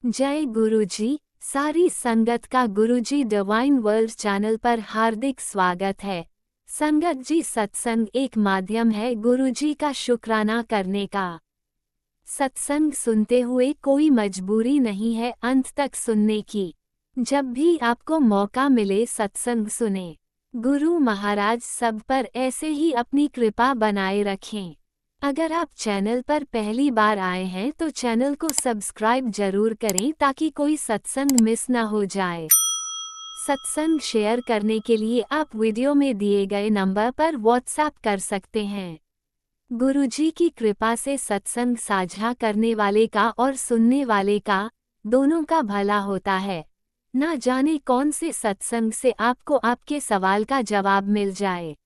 जय गुरुजी। सारी संगत का गुरुजी डिवाइन वर्ल्ड चैनल पर हार्दिक स्वागत है। संगत जी, सत्संग एक माध्यम है गुरुजी का शुक्राना करने का। सत्संग सुनते हुए कोई मजबूरी नहीं है अंत तक सुनने की। जब भी आपको मौका मिले सत्संग सुने। गुरु महाराज सब पर ऐसे ही अपनी कृपा बनाए रखें। अगर आप चैनल पर पहली बार आए हैं तो चैनल को सब्सक्राइब जरूर करें ताकि कोई सत्संग मिस ना हो जाए। सत्संग शेयर करने के लिए आप वीडियो में दिए गए नंबर पर व्हाट्सएप कर सकते हैं। गुरुजी की कृपा से सत्संग साझा करने वाले का और सुनने वाले का दोनों का भला होता है। ना जाने कौन से सत्संग से आपको आपके सवाल का जवाब मिल जाए।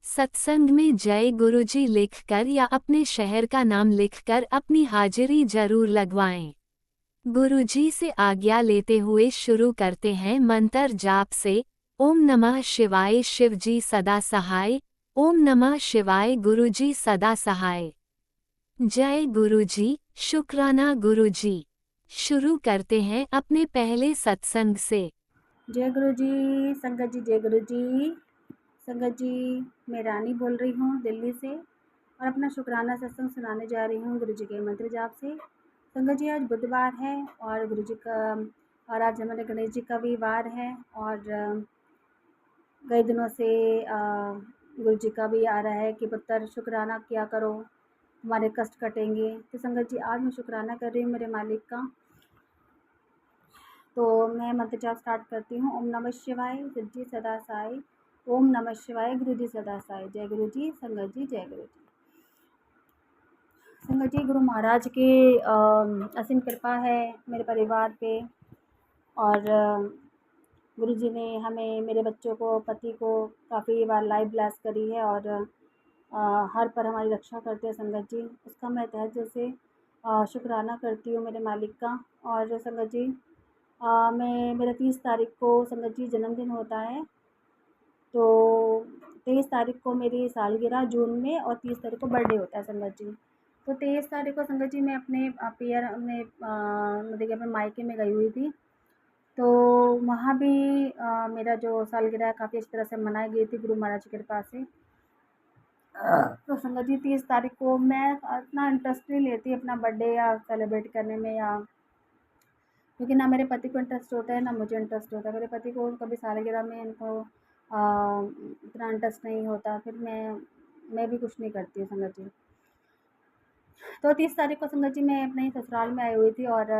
सत्संग में जय गुरुजी लिखकर या अपने शहर का नाम लिखकर अपनी हाजिरी जरूर लगवाएं। गुरुजी से आज्ञा लेते हुए शुरू करते हैं मंत्र जाप से। ओम नमः शिवाय शिवजी सदा सहाय। ओम नमः शिवाय गुरुजी सदा सहाय। जय गुरुजी, शुक्राना गुरुजी। शुरू करते हैं अपने पहले सत्संग से। जय गुरु जी। संगत जी, जय गुरु जी। संगत जी, मैं रानी बोल रही हूँ दिल्ली से और अपना शुक्राना सत्संग सुनाने जा रही हूँ गुरु जी के मंत्र जाप से। संगत जी, आज बुधवार है और गुरु जी का और आज हमारे गणेश जी का भी वार है और कई दिनों से गुरु जी का भी आ रहा है कि पुत्र शुक्राना किया करो, हमारे कष्ट कटेंगे। तो संगत जी, आज मैं शुक्राना कर रही हूँ मेरे मालिक का। तो मैं मंत्र जाप स्टार्ट करती हूँ। ओम नमः शिवाय शिवजी सदा साई। ओम नमः शिवाय गुरु जी सदा साई। जय गुरु जी। संगत जी, जय गुरु जी। संगत जी, गुरु महाराज की असीम कृपा है मेरे परिवार पे और गुरु जी ने हमें, मेरे बच्चों को, पति को काफ़ी बार लाइफ ब्लेस करी है और हर पर हमारी रक्षा करते हैं संगत जी। उसका मैं तहे दिल से शुक्राना करती हूँ मेरे मालिक का। और संगत जी, मेरा 30 तारीख को संगत जी जन्मदिन होता है। तो 23 तारीख को मेरी सालगिरह जून में और 30 तारीख को बर्थडे होता है संगत जी। तो 23 तारीख को संगत जी मैं अपने मतलब कि अपने मायके में गई हुई थी। तो वहाँ भी मेरा जो सालगिरह काफ़ी अच्छी तरह से मनाई गई थी गुरु महाराज की कृपा से। तो संगत जी, 30 तारीख को मैं इतना इंटरेस्ट नहीं लेती अपना बर्थडे या सेलिब्रेट करने में, या क्योंकि ना मेरे पति को इंटरेस्ट होता है ना मुझे इंटरेस्ट होता है। मेरे पति को कभी सालगिरह में इनको इतना इंटरेस्ट नहीं होता, फिर मैं भी कुछ नहीं करती हूँ संगत जी। तो 30 तारीख को संगत जी मैं अपने ससुराल में आई हुई थी और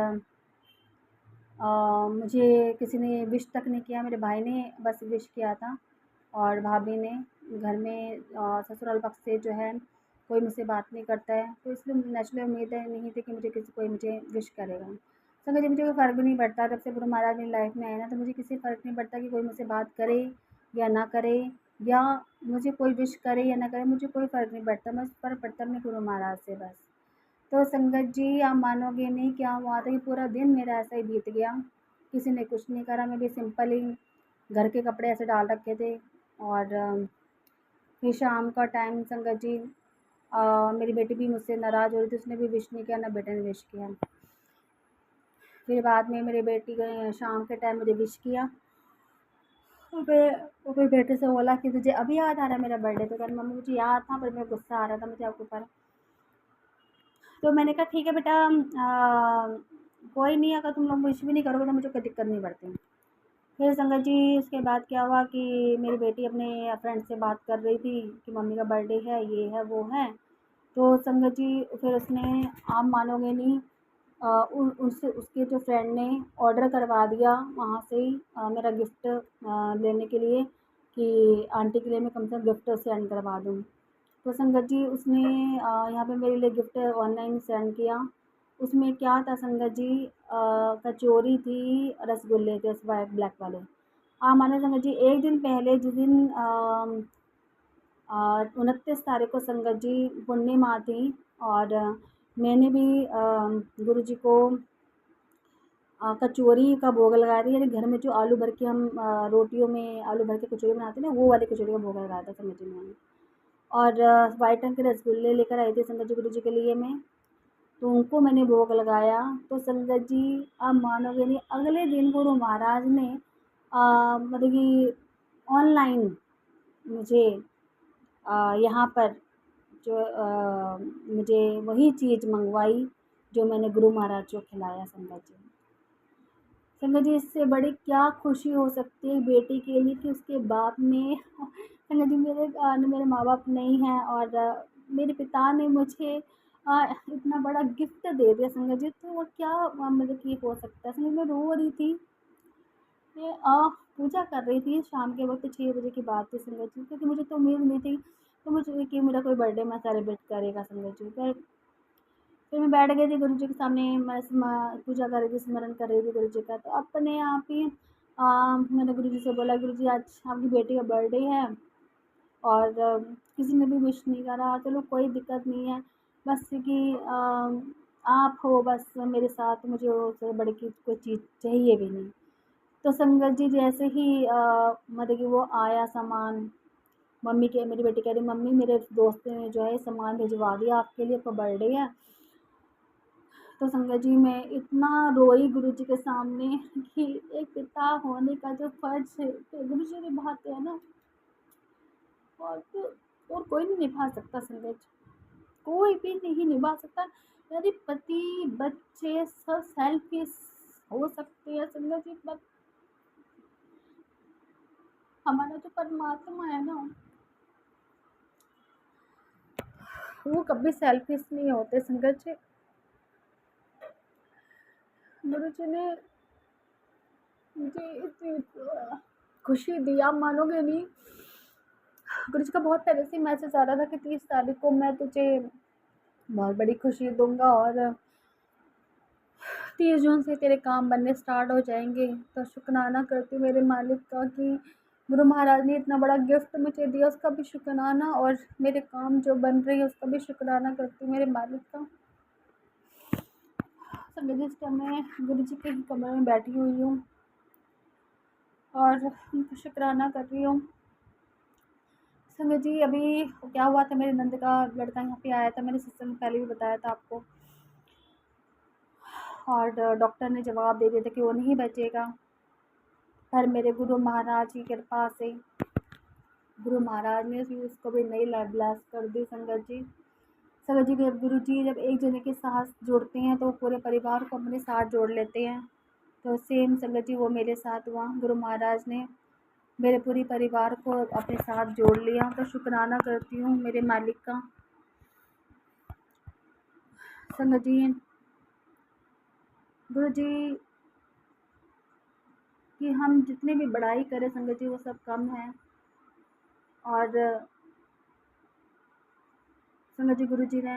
मुझे किसी ने विश तक नहीं किया। मेरे भाई ने बस विश किया था और भाभी ने। घर में ससुराल पक्ष से जो है कोई मुझसे बात नहीं करता है, तो इसलिए नेचुरली उम्मीद नहीं थी कि कोई मुझे विश करेगा। संगत जी, मुझे कोई फ़र्क भी नहीं पड़ता जब से गुरु महाराज मेरी लाइफ में आए ना, तो मुझे किसी फ़र्क नहीं पड़ता कि कोई मुझसे बात करे या ना करे, या मुझे कोई विश करे या ना करे, मुझे कोई फ़र्क नहीं पड़ता। बस फ़र्क पड़ता है अपने गुरु महाराज से बस। तो संगत जी, आप मानोगे नहीं क्या हुआ था कि पूरा दिन मेरा ऐसा ही बीत गया। किसी ने कुछ नहीं करा, मैं भी सिंपल ही घर के कपड़े ऐसे डाल रखे थे। और फिर शाम का टाइम संगत जी, मेरी बेटी भी मुझसे नाराज़ हो रही थी, उसने भी विश नहीं किया, ना बेटे ने विश किया। फिर बाद में मेरी बेटी ने शाम के टाइम मुझे विश किया। तो वो फिर बेटे से बोला कि तुझे अभी याद आ रहा है मेरा बर्थडे? तो कह रही मम्मी मुझे याद था पर मेरे गुस्सा आ रहा था मुझे आपके ऊपर। तो मैंने कहा ठीक है बेटा, कोई नहीं, अगर तुम लोग विश भी नहीं करोगे तो मुझे कोई दिक्कत नहीं पड़ती। फिर संगत जी, उसके बाद क्या हुआ कि मेरी बेटी अपने फ्रेंड से बात कर रही थी कि मम्मी का बर्थडे है, ये है वो है। तो संगत जी, फिर उसने, आप मानोगे नहीं, उससे उसके जो फ्रेंड ने ऑर्डर करवा दिया वहाँ से ही मेरा गिफ्ट लेने के लिए कि आंटी के लिए मैं कम से कम गिफ्ट सेंड करवा दूँ। तो संगत जी, उसने यहाँ पे मेरे लिए गिफ्ट ऑनलाइन सेंड किया। उसमें क्या था संगत जी, कचौरी थी, रसगुल्ले थे वाइट ब्लैक वाले। आप मानो संगत जी, एक दिन पहले जिस दिन 29 तारीख को संगत जी पूर्णिमा थी और मैंने भी गुरु जी को कचौरी का भोग लगाया था, यानी घर में जो आलू भर के हम रोटियों में आलू भर के कचौरी बनाते हैं ना, वो वाली कचौरी का भोग लगाया था संगत जी मैंने। और वाइट रंग के रसगुल्ले लेकर आई थी संगत जी गुरु जी के लिए मैं। तो उनको मैंने भोग लगाया। तो संगत जी, आप मानोगे नहीं, अगले दिन गुरु महाराज ने मतलब कि ऑनलाइन मुझे यहाँ पर जो मुझे वही चीज़ मंगवाई जो मैंने गुरु महाराज को खिलाया संगत जी। संगत जी, इससे बड़ी क्या खुशी हो सकती है बेटी के लिए कि उसके बाप ने संगत जी, मेरे माँ बाप नहीं हैं और मेरे पिता ने मुझे इतना बड़ा गिफ्ट दे दिया संगत जी। तो वो क्या मतलब कि हो सकता है। संगत, मैं रो रही थी। मैं पूजा कर रही थी, शाम के वक्त 6 बजे की बात थी संगत जी, क्योंकि मुझे तो उम्मीद नहीं थी तो मुझे कि मेरा कोई बर्थडे मैं सेलिब्रेट करेगा संगत जी। फिर मैं बैठ गई थी गुरु जी के सामने, मैं पूजा कर रही थी, स्मरण कर रही थी गुरु जी का। तो अपने आप ही मैंने गुरु जी से बोला, गुरु जी आज आपकी बेटी का बर्थडे है और किसी ने भी विश नहीं करा, चलो कोई दिक्कत नहीं है, बस कि आप हो बस मेरे साथ, मुझे उससे बड़ी की कोई चीज़ चाहिए भी नहीं। तो संगत जी, जैसे ही मतलब कि वो आया सामान, मेरी बेटी कह रही, मम्मी मेरे दोस्त ने जो है सामान भिजवा दिया आपके लिए, आपका बर्थडे है। तो संगत जी, मैं इतना रोई गुरु जी के सामने कि एक पिता होने का जो फर्ज है तो गुरु जी निभाते हैं ना, और तो और कोई नहीं निभा सकता संगत जी, कोई भी नहीं निभा सकता। यदि पति बच्चे सब सेल्फिश हो सकते हैं संगत जी, पर हमारा जो परमात्मा है ना, वो कभी सेल्फिश नहीं होते संगत जी। गुरु जी ने मुझे इतनी खुशी दी, आप मानोगे नहीं। गुरु जी का बहुत पहले से मैसेज आ रहा था कि 30 तारीख को मैं तुझे बहुत बड़ी खुशी दूंगा और 30 जून से तेरे काम बनने स्टार्ट हो जाएंगे। तो शुक्राना करती हूँ मेरे मालिक का कि गुरु महाराज ने इतना बड़ा गिफ्ट मुझे दिया, उसका भी शुक्राना, और मेरे काम जो बन रही है उसका भी शुक्राना करती हूँ मेरे मालिक का। संगत जी, इस टाइम मैं गुरु जी के ही कमरे में बैठी हुई हूँ और उनका शुक्राना कर रही हूँ। संगत जी, अभी क्या हुआ था, मेरे नंद का लड़का यहाँ पे आया था, मैंने सत्संग में पहले भी बताया था आपको, और डॉक्टर ने जवाब दे दिया था कि वो नहीं बचेगा। पर मेरे गुरु महाराज की कृपा से गुरु महाराज ने भी उसको भी नई लाइफ ब्लेस कर दी संगत जी। संगत जी, जब गुरु जी जब एक जने के साथ जोड़ते हैं तो पूरे परिवार को अपने साथ जोड़ लेते हैं। तो सेम संगत जी वो मेरे साथ हुआ, गुरु महाराज ने मेरे पूरी परिवार को अपने साथ जोड़ लिया। तो शुक्राना करती हूँ मेरे मालिक का। संगत जी, गुरु जी कि हम जितनी भी बड़ाई करें संगत जी वो सब कम है। और संगत जी, गुरु जी ने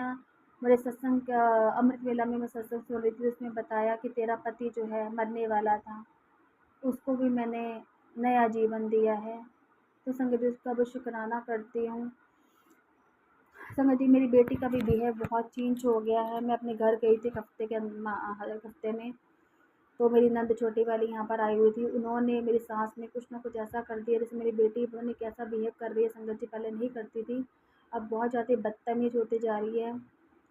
मेरे सत्संग अमृत वेला में मैं सत्संग सुन रही थी, उसमें बताया कि तेरा पति जो है मरने वाला था, उसको भी मैंने नया जीवन दिया है। तो संगत जी, उसका भी शुक्राना करती हूँ। संगत जी, मेरी बेटी का भी बिहेव बहुत चेंज हो गया है। मैं अपने घर गई थी एक हफ्ते में, तो मेरी नंद छोटी वाली यहाँ पर आई हुई थी, उन्होंने मेरी सास ने कुछ ना कुछ ऐसा कर दिया जैसे मेरी बेटी पता नहीं कैसा बिहेव कर रही है संगत जी, पहले नहीं करती थी, अब बहुत ज़्यादा बदतमीज होती जा रही है।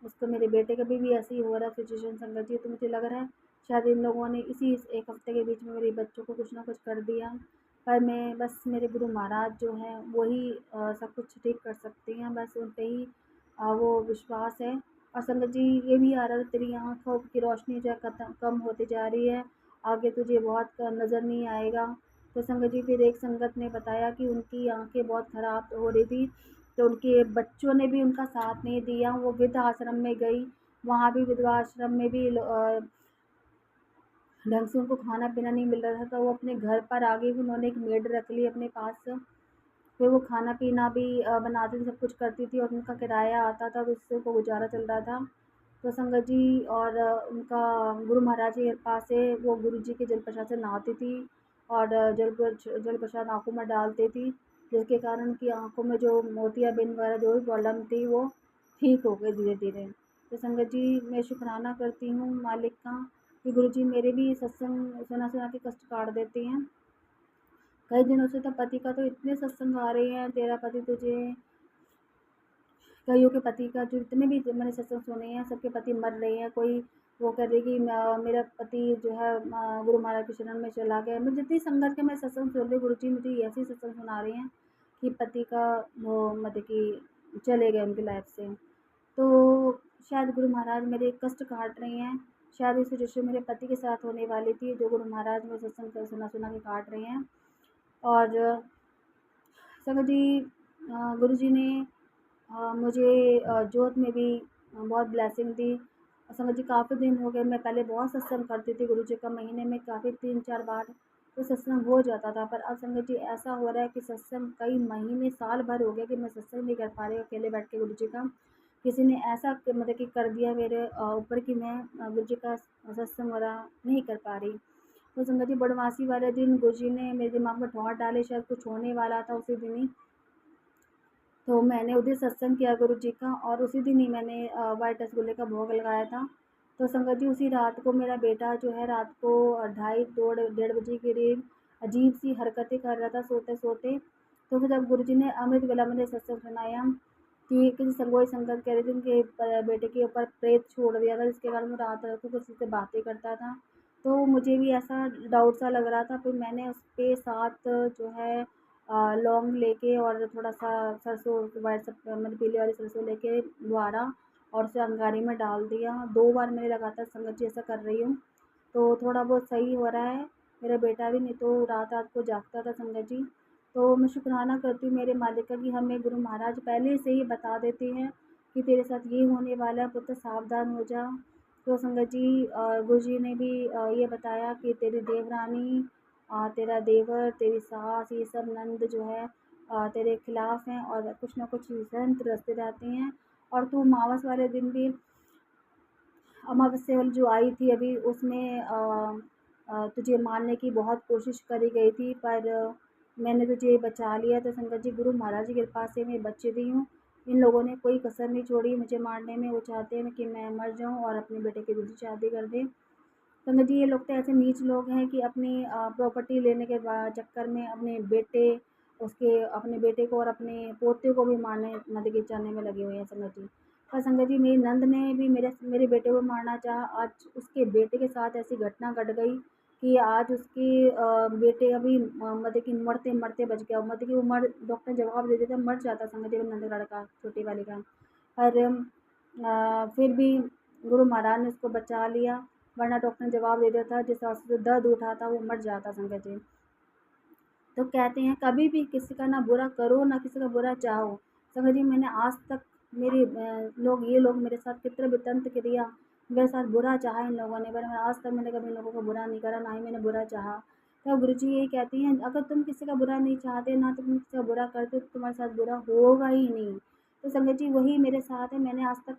उसको मेरे बेटे का भी ऐसे ही हो रहा है सिचुएशन संगत जी। तो मुझे लग रहा है शायद इन लोगों ने इसी एक हफ्ते के बीच में मेरे बच्चों को कुछ ना कुछ कर दिया। पर मैं बस मेरे गुरु महाराज जो हैं वही सब कुछ ठीक कर सकते हैं, बस उन पे ही वो विश्वास है। और संगत जी, ये भी आ रहा था तेरी आँखों की रोशनी जो है कम होती जा रही है, आगे तुझे बहुत नज़र नहीं आएगा। तो संगत जी, फिर एक संगत ने बताया कि उनकी आँखें बहुत ख़राब हो रही थी, तो उनके बच्चों ने भी उनका साथ नहीं दिया, वो वृद्ध आश्रम में गई, वहाँ भी विधवा आश्रम में भी ढंग से उनको खाना पीना नहीं मिल रहा था, तो वो अपने घर पर आ गई, उन्होंने एक मेड रख ली अपने पास। फिर वो खाना पीना भी बनाती थी, सब कुछ करती थी, और उनका किराया आता था तो उससे उनको गुजारा चल रहा था। तो संगत जी, और उनका गुरु महाराज के पास से वो गुरु जी के जल प्रसाद से नहाती थी, और जल प्रसाद आँखों में डालती थी, जिसके कारण कि आँखों में जो मोतियाबिंद वगैरह जो भी प्रॉब्लम थी वो ठीक हो गई धीरे धीरे। तो संगत जी, मैं शुक्राना करती हूँ मालिक का कि गुरु जी मेरे भी सत्संग सुना सुना के कष्ट काट देते हैं। कई दिनों से तो पति का तो इतने सत्संग आ रहे हैं, तेरा पति तुझे कईयों के पति का जो जितने भी मैंने सत्संग सुने हैं सबके पति मर रहे हैं। कोई वो कह रही कि मेरा पति जो है गुरु महाराज के शरण में चला गया। मैं जितनी संगत के मैं सत्संग सुन रही हूँ, गुरु जी मुझे ऐसे सत्संग सुना रहे हैं कि पति का वो मतलब कि चले गए उनकी लाइफ से। तो शायद गुरु महाराज मेरे कष्ट काट रहे हैं। शायद ये सिचुएशन मेरे पति के साथ होने वाली थी जो गुरु महाराज मेरे सत्संग सुना सुना के काट रहे हैं। और संगत जी गुरु जी ने मुझे जोत में भी बहुत ब्लेसिंग दी। संगत जी काफ़ी दिन हो गए, मैं पहले बहुत सत्संग करती थी गुरु जी का, महीने में काफ़ी 3-4 बार तो सत्संग हो जाता था। पर अब संगत जी ऐसा हो रहा है कि सत्संग कई महीने साल भर हो गया कि मैं सत्संग नहीं कर पा रही अकेले बैठ के गुरु जी का। किसी ने ऐसा मतलब कि कर दिया मेरे ऊपर कि मैं गुरु जी का सत्संग वगैरह नहीं कर पा रही। तो संगत जी बदमाशी वाले दिन गुरु जी ने मेरे दिमाग में ठौर डाले, शायद कुछ होने वाला था उसी दिन ही। तो मैंने उस दिन सत्संग किया गुरु जी का और उसी दिन ही मैंने व्हाइट रसगुल्ले का भोग लगाया था। तो संगत जी उसी रात को मेरा बेटा जो है रात को ढाई दो डेढ़ बजे के करीब अजीब सी हरकतें कर रहा था सोते सोते। तो फिर जब गुरु जी ने अमृत वेला में सत्संग सुनाया कि किसी संगोई संगत कह रही थी उनके बेटे के ऊपर प्रेत छोड़ दिया था, जिसके कारण वो रात रात को किसी से बातें करता था। तो मुझे भी ऐसा डाउट सा लग रहा था, फिर मैंने उसके साथ जो है लौंग लेके और थोड़ा-सा सरसों वाइट मतलब पीली वाली सरसों लेके धुआरा और उसे अंगारी में डाल दिया। 2 बार मैंने लगातार संगत जी ऐसा कर रही हूँ, तो थोड़ा बहुत सही हो रहा है। मेरा बेटा भी नहीं तो रात-रात को जागता था संगत जी। तो मैं शुक्राना करती हूँ मेरे मालिक का कि हमें गुरु महाराज पहले से ही बता देते हैं कि तेरे साथ ये होने वाला है, पुत्र सावधान हो जा। तो संगत जी गुरु जी ने भी ये बताया कि तेरी देवरानी तेरा देवर, तेरी सास, ये सब नंद जो है तेरे खिलाफ हैं और कुछ ना कुछ षड्यंत्र रचते रहते हैं। और तू अमावस वाले दिन भी अमावस्या वाली जो आई थी अभी उसमें तुझे मारने की बहुत कोशिश करी गई थी, पर मैंने तुझे बचा लिया। तो संगत जी गुरु महाराज की कृपा से मैं बच रही हूँ। इन लोगों ने कोई कसर नहीं छोड़ी मुझे मारने में। वो चाहते हैं कि मैं मर जाऊँ और अपने बेटे की दूसरी शादी कर दें। संगत जी ये लोग तो ऐसे नीच लोग हैं कि अपनी प्रॉपर्टी लेने के चक्कर में अपने बेटे को और अपने पोते को भी मारने मतलब कि चाहने में लगे हुए हैं संगत जी। पर संगत जी मेरी नंद ने भी मेरे बेटे को मारना चाहा। आज उसके बेटे के साथ ऐसी घटना घट गई कि आज उसके बेटे अभी मतलब कि मरते मरते बच गया। मतलब कि वो मर डॉक्टर जवाब दे देता मर जाता संगत जी नंद लड़का छोटी वाली का। पर फिर भी गुरु महाराज ने उसको बचा लिया, वरना डॉक्टर ने जवाब दे दिया था जिस हिसाब से दर्द उठा था वो मर जाता संगत जी। तो कहते हैं कभी भी किसी का ना बुरा करो ना किसी का बुरा चाहो। संगत जी मैंने आज तक ये लोग मेरे साथ कितने भी तंत्र क्रिया मेरे साथ बुरा चाहा इन लोगों ने, पर आज तक मैंने कभी इन लोगों को बुरा नहीं करा, ना ही मैंने बुरा चाहा। तो गुरु जी यही कहती हैं अगर तुम किसी का बुरा नहीं चाहते ना तुम किसी का बुरा करते तो तुम्हारे साथ बुरा होगा ही नहीं। तो संगत जी वही मेरे साथ है। मैंने आज तक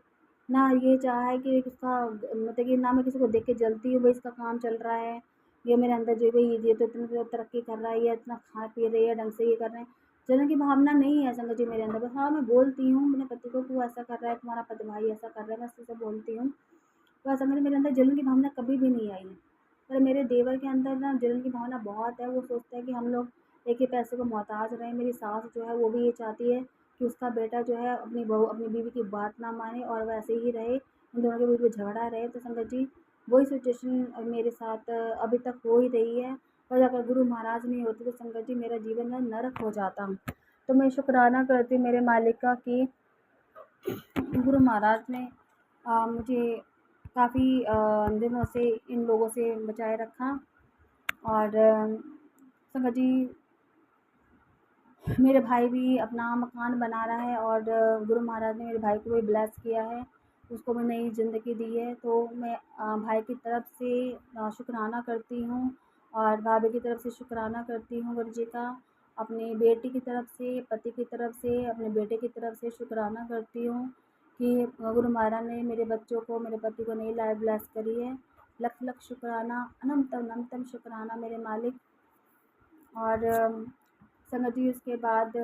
ना ये चाहा है कि उसका मतलब कि ना मैं किसी को देख के जलती हूँ भाई इसका काम चल रहा है, ये मेरे अंदर जो भी ये तो इतनी तरक्की कर रहा है, ये इतना खा पी रही है ढंग से, ये कर रहे हैं। जलन की भावना नहीं है संगत जी मेरे अंदर। बस हाँ, मैं बोलती हूँ अपने पति को तू ऐसा कर रहा है, तुम्हारा पति भाई ऐसा कर रहा है, बस ऐसे बोलती हूँ। तो संगत जी मेरे अंदर जलन की भावना कभी भी नहीं आई है। पर मेरे देवर के अंदर ना जलन की भावना बहुत है। वो सोचता है कि हम लोग एक ही पैसे को मोहताज रहें। मेरी सास जो है वो भी ये चाहती है कि उसका बेटा जो है अपनी बीवी की बात ना माने और वैसे ही रहे, उन दोनों के बीच में झगड़ा रहे। तो संगत जी वही सिचुएशन मेरे साथ अभी तक हो ही रही है। पर अगर गुरु महाराज नहीं होते तो संगत जी मेरा जीवन ना नरक हो जाता। तो मैं शुक्राना करती हूँ मेरे मालिक का कि गुरु महाराज ने मुझे काफ़ी दिनों से इन लोगों से बचाए रखा। और संगत जी मेरे भाई भी अपना मकान बना रहा है और गुरु महाराज ने मेरे भाई को भी ब्लेस किया है, उसको भी नई ज़िंदगी दी है। तो मैं भाई की तरफ से शुक्राना करती हूँ और भाभी की तरफ से शुक्राना करती हूँ गुरु जी का। अपनी बेटी की तरफ से, पति की तरफ से, अपने बेटे की तरफ से शुक्राना करती हूँ कि गुरु महाराज ने मेरे बच्चों को, मेरे पति को नई लाइफ ब्लेस करी है। लख लख शुक्राना, अनंतम अनंतम शुक्राना मेरे मालिक। और संगत जी उसके बाद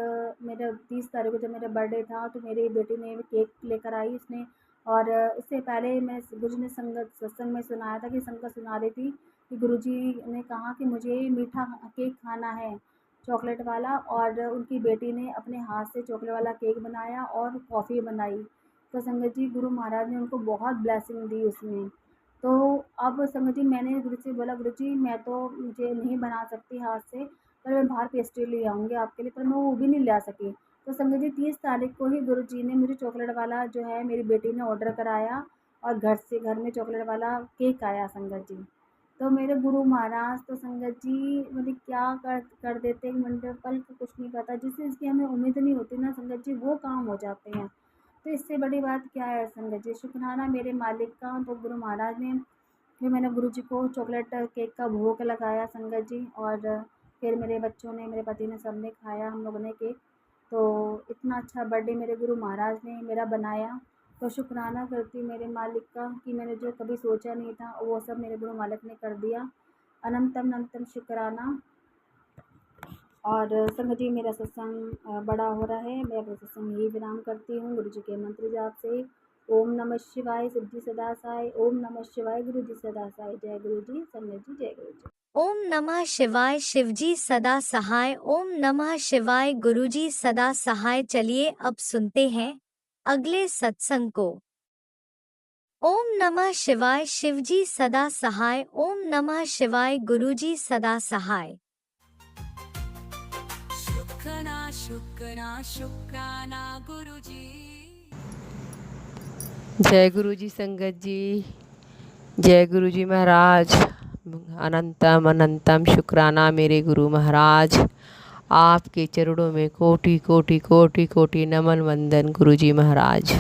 मेरा 30 तारीख को जब मेरा बर्थडे था तो मेरी बेटी ने केक लेकर आई उसने। और उससे पहले मैं गुरुजी ने संगत सत्संग में सुनाया था कि संगत सुना रही थी कि गुरुजी ने कहा कि मुझे मीठा केक खाना है। चॉकलेट वाला, और उनकी बेटी ने अपने हाथ से चॉकलेट वाला केक बनाया और कॉफ़ी बनाई। तो संगत जी गुरु महाराज ने उनको बहुत ब्लेसिंग दी उसमें। तो अब संगत जी मैंने गुरु से बोला, गुरु जी मैं तो मुझे नहीं बना सकती हाथ से, पर मैं बाहर पेस्ट्री ले आऊँगी आपके लिए, पर मैं वो भी नहीं ला सकी। तो संगत जी 30 तारीख को ही गुरु जी ने मुझे चॉकलेट वाला जो है मेरी बेटी ने ऑर्डर कराया, और घर में चॉकलेट वाला केक आया संगत जी। तो मेरे गुरु महाराज तो संगत जी मतलब क्या कर देते हैं, एक मिनट में पल को कुछ नहीं पता, जिस चीज़ की हमें उम्मीद नहीं होती ना संगत जी, वो काम हो जाते हैं। तो इससे बड़ी बात क्या है संगत जी, शुक्राना मेरे मालिक का। तो गुरु महाराज ने फिर मैंने गुरु जी को चॉकलेट केक का भोग लगाया संगत जी, और फिर मेरे बच्चों ने, मेरे पति ने, सबने खाया हम लोगों ने केक। तो इतना अच्छा बर्थडे मेरे गुरु महाराज ने मेरा बनाया। तो शुक्राना करती हूँ मेरे मालिक का कि मैंने जो कभी सोचा नहीं था वो सब मेरे गुरु मालिक ने कर दिया। अनंतम अनंतम शुक्राना। और संगत जी मेरा सत्संग बड़ा हो रहा है, मैं अपना सत्संग यही विराम करती हूँ गुरु जी के मंत्र जाप से। ओम नमः शिवाय, शिव जी सदा साई। ओम नमः शिवाय, गुरु जी सदा साई। जय गुरु जी, संगत जी जय गुरु जी। ओम नमः शिवाय, शिवजी सदा सहाय। ओम नमः शिवाय, गुरुजी सदा सहाय। चलिए अब सुनते हैं अगले सत्संग को। ओम नमः शिवाय, शिवजी सदा सहाय। ओम नमः शिवाय, गुरुजी सदा सहाय। शुक्राना शुक्राना शुक्राना गुरुजी। जय गुरु जी संगत जी, जय गुरु जी महाराज। अनंतम अनंतम शुक्राना मेरे गुरु महाराज। आपके चरणों में कोटि कोटि कोटि कोटि नमन वंदन गुरु जी महाराज।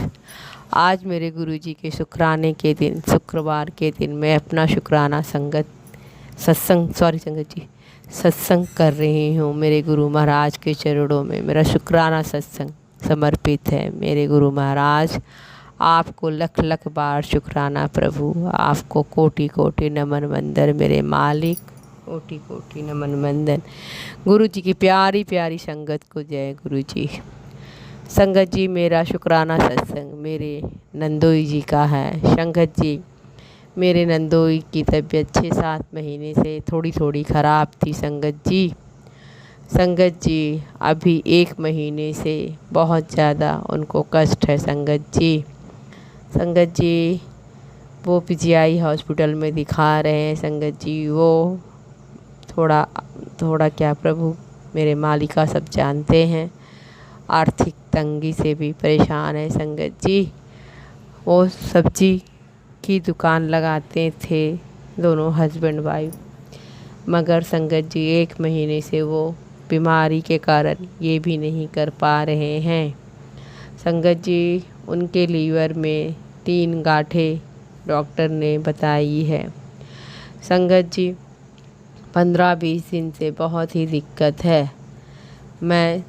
आज मेरे गुरु जी के शुक्राने के दिन, शुक्रवार के दिन मैं अपना शुक्राना संगत जी सत्संग कर रही हूँ। मेरे गुरु महाराज के चरणों में मेरा शुक्राना सत्संग समर्पित है। मेरे गुरु महाराज आपको लख लख बार शुक्राना प्रभु, आपको कोटि कोटि नमन वंदन मेरे मालिक, कोटि कोटि नमन वंदन। गुरु जी की प्यारी प्यारी संगत को जय गुरु जी। संगत जी मेरा शुक्राना सत्संग मेरे नंदोई जी का है। संगत जी मेरे नंदोई की तबीयत 6-7 महीने से थोड़ी थोड़ी ख़राब थी संगत जी। संगत जी अभी 1 महीने से बहुत ज़्यादा उनको कष्ट है संगत जी। संगत जी वो पीजीआई हॉस्पिटल में दिखा रहे हैं संगत जी। वो थोड़ा क्या प्रभु मेरे मालिका सब जानते हैं, आर्थिक तंगी से भी परेशान है संगत जी। वो सब्जी की दुकान लगाते थे दोनों हस्बैंड वाइफ, मगर संगत जी 1 महीने से वो बीमारी के कारण ये भी नहीं कर पा रहे हैं। संगत जी उनके लीवर में 3 गांठें डॉक्टर ने बताई है। संगत जी 15-20 दिन से बहुत ही दिक्कत है। मैं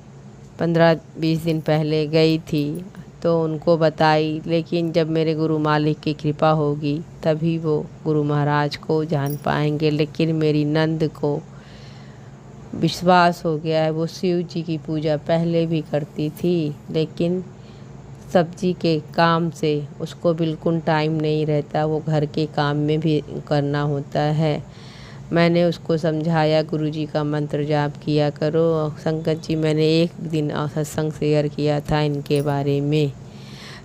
15-20 दिन पहले गई थी तो उनको बताई, लेकिन जब मेरे गुरु मालिक की कृपा होगी तभी वो गुरु महाराज को जान पाएंगे। लेकिन मेरी नंद को विश्वास हो गया है, वो शिव जी की पूजा पहले भी करती थी, लेकिन सब्जी के काम से उसको बिल्कुल टाइम नहीं रहता, वो घर के काम में भी करना होता है। मैंने उसको समझाया गुरुजी का मंत्र जाप किया करो। संगत जी मैंने एक दिन सत्संग शेयर किया था इनके बारे में।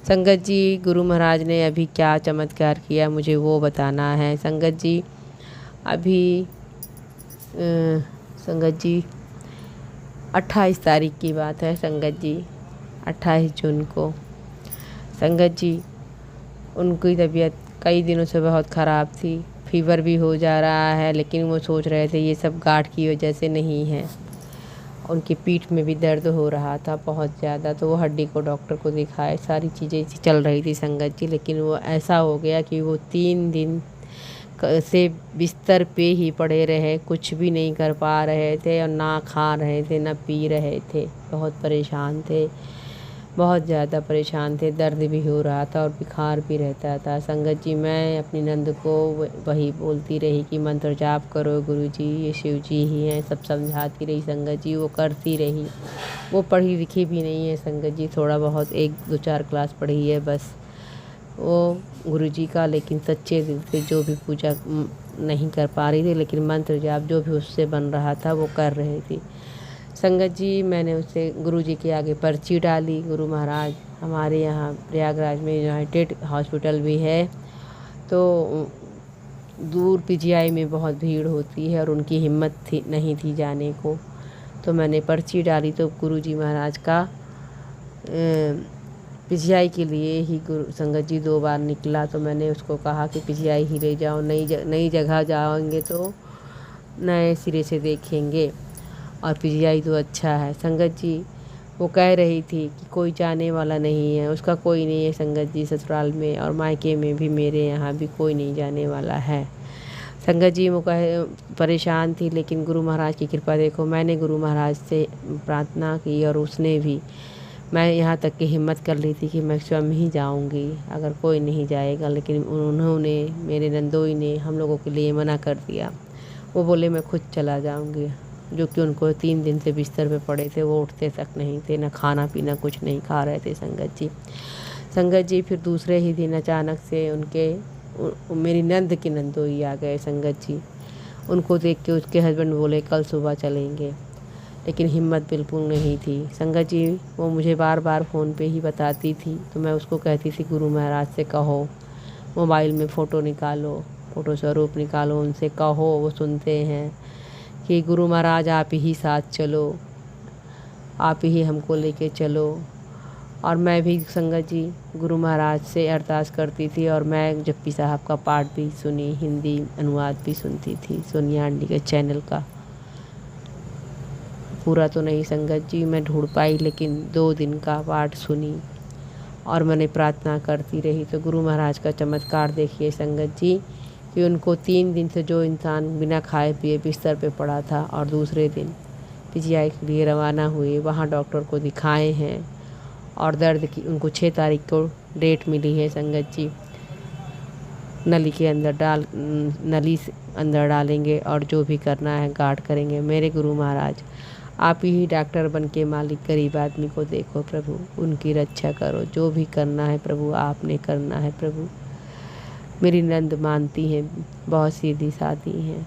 संगत जी गुरु महाराज ने अभी क्या चमत्कार किया मुझे वो बताना है। संगत जी अभी संगत जी 28 तारीख की बात है संगत जी, 28 जून को संगत जी उनकी तबीयत कई दिनों से बहुत ख़राब थी, फीवर भी हो जा रहा है, लेकिन वो सोच रहे थे ये सब गांठ की वजह से नहीं है। उनकी पीठ में भी दर्द हो रहा था बहुत ज़्यादा, तो वो हड्डी को डॉक्टर को दिखाए, सारी चीज़ें चल रही थी संगत जी। लेकिन वो ऐसा हो गया कि वो 3 दिन से बिस्तर पे ही पड़े रहे, कुछ भी नहीं कर पा रहे थे और ना खा रहे थे ना पी रहे थे। बहुत परेशान थे, बहुत ज़्यादा परेशान थे, दर्द भी हो रहा था और बुखार भी रहता था। संगत जी मैं अपनी नंद को वही बोलती रही कि मंत्र जाप करो गुरुजी, ये शिव जी ही हैं, सब समझाती रही संगत जी। वो करती रही, वो पढ़ी लिखी भी नहीं है संगत जी, थोड़ा बहुत 1-2-4 क्लास पढ़ी है बस वो गुरुजी का, लेकिन सच्चे दिल से जो भी पूजा नहीं कर पा रही थी, लेकिन मंत्र जाप जो भी उससे बन रहा था वो कर रही थी। संगत जी, मैंने उससे गुरुजी के आगे पर्ची डाली। गुरु महाराज, हमारे यहाँ प्रयागराज में यूनाइटेड हॉस्पिटल भी है, तो दूर पीजीआई में बहुत भीड़ होती है और उनकी हिम्मत नहीं थी जाने को। तो मैंने पर्ची डाली तो गुरुजी महाराज का पीजीआई के लिए ही गुरु संगत जी 2 बार निकला। तो मैंने उसको कहा कि पीजीआई ही ले जाओ, नई जगह जाओगे तो नए सिरे से देखेंगे, और पीजीआई तो अच्छा है। संगत जी वो कह रही थी कि कोई जाने वाला नहीं है, उसका कोई नहीं है संगत जी, ससुराल में और मायके में भी मेरे यहाँ भी कोई नहीं जाने वाला है। संगत जी वो परेशान थी, लेकिन गुरु महाराज की कृपा देखो, मैंने गुरु महाराज से प्रार्थना की और उसने भी, मैं यहाँ तक की हिम्मत कर ली थी कि मैं स्वयं ही जाऊँगी अगर कोई नहीं जाएगा, लेकिन उन्होंने, मेरे नंदोई ने हम लोगों के लिए मना कर दिया। वो बोले मैं खुद चला जाऊँगी, जो कि उनको 3 दिन से बिस्तर पे पड़े थे, वो उठते तक नहीं थे, ना खाना पीना कुछ नहीं खा रहे थे संगत जी। फिर दूसरे ही दिन अचानक से मेरी नंद के नंदोई आ गए संगत जी। उनको देख के उसके हस्बैंड बोले कल सुबह चलेंगे, लेकिन हिम्मत बिल्कुल नहीं थी संगत जी। वो मुझे बार बार फ़ोन पे ही बताती थी, तो मैं उसको कहती थी गुरु महाराज से कहो, मोबाइल में फ़ोटो निकालो, फ़ोटो स्वरूप निकालो, उनसे कहो, वो सुनते हैं कि गुरु महाराज आप ही साथ चलो, आप ही हमको लेके चलो। और मैं भी संगत जी गुरु महाराज से अरदास करती थी, और मैं जप्पी साहब का पाठ भी सुनी, हिंदी अनुवाद भी सुनती थी सोनिया आंटी के चैनल का। पूरा तो नहीं संगत जी मैं ढूंढ पाई, लेकिन 2 दिन का पाठ सुनी और मैंने प्रार्थना करती रही। तो गुरु महाराज का चमत्कार देखिए संगत जी, कि उनको 3 दिन से जो इंसान बिना खाए पिए बिस्तर पे पड़ा था, और दूसरे दिन पीजीआई के लिए रवाना हुए, वहाँ डॉक्टर को दिखाए हैं, और दर्द की उनको 6 तारीख को डेट मिली है संगत जी। नली से अंदर डालेंगे और जो भी करना है गार्ड करेंगे। मेरे गुरु महाराज, आप ही डॉक्टर बन के मालिक गरीब आदमी को देखो प्रभु, उनकी रक्षा करो, जो भी करना है प्रभु आपने करना है प्रभु। मेरी नंद मानती हैं, बहुत सीधी सादी हैं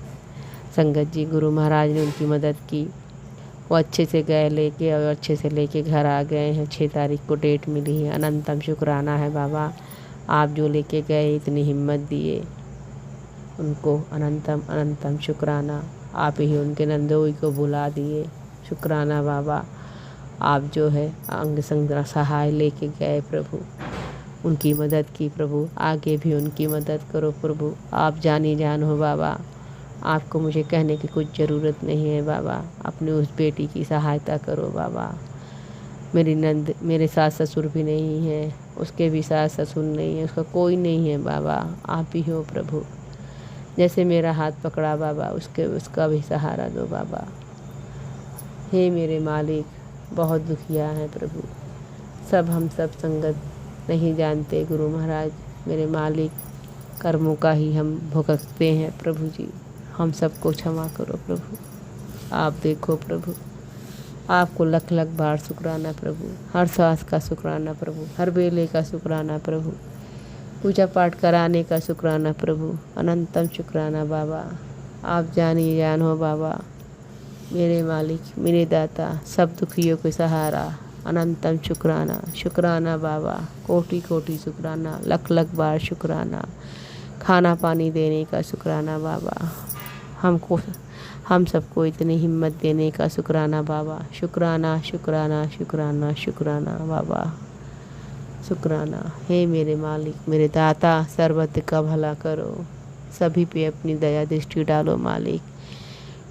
संगत जी। गुरु महाराज ने उनकी मदद की, वो अच्छे से गए लेके, और अच्छे से लेके घर आ गए हैं। 6 तारीख को डेट मिली है। अनंतम शुक्राना है बाबा, आप जो लेके गए, इतनी हिम्मत दिए उनको, अनंतम अनंतम शुक्राना। आप ही उनके नंदोई को बुला दिए, शुक्राना बाबा। आप जो है अंग संग सहाय लेके गए प्रभु, उनकी मदद की प्रभु, आगे भी उनकी मदद करो प्रभु। आप जानी जान हो बाबा, आपको मुझे कहने की कुछ ज़रूरत नहीं है बाबा। अपनी उस बेटी की सहायता करो बाबा। मेरी नंद, मेरे सास ससुर भी नहीं है, उसके भी सास ससुर नहीं है, उसका कोई नहीं है बाबा, आप ही हो प्रभु। जैसे मेरा हाथ पकड़ा बाबा, उसका भी सहारा दो बाबा। हे मेरे मालिक, बहुत दुखिया है प्रभु, हम सब संगत नहीं जानते गुरु महाराज। मेरे मालिक, कर्मों का ही हम भुगतते हैं प्रभु जी, हम सबको क्षमा करो प्रभु। आप देखो प्रभु, आपको लख लख बार शुक्राना प्रभु, हर सांस का शुक्राना प्रभु, हर बेले का शुक्राना प्रभु, पूजा पाठ कराने का शुक्राना प्रभु, अनंतम शुक्राना बाबा। आप जानिए जान हो बाबा, मेरे मालिक, मेरे दाता, सब दुखियों के सहारा, अनंतम शुक्राना। शुक्राना बाबा, कोटि कोटि शुक्राना, लख लख बार शुक्राना। खाना पानी देने का शुक्राना बाबा, हम सबको इतनी हिम्मत देने का शुक्राना बाबा। शुक्राना शुक्राना शुक्राना शुक्राना बाबा, शुक्राना। हे मेरे मालिक, मेरे दाता, सर्वत्र का भला करो, सभी पे अपनी दया दृष्टि डालो मालिक।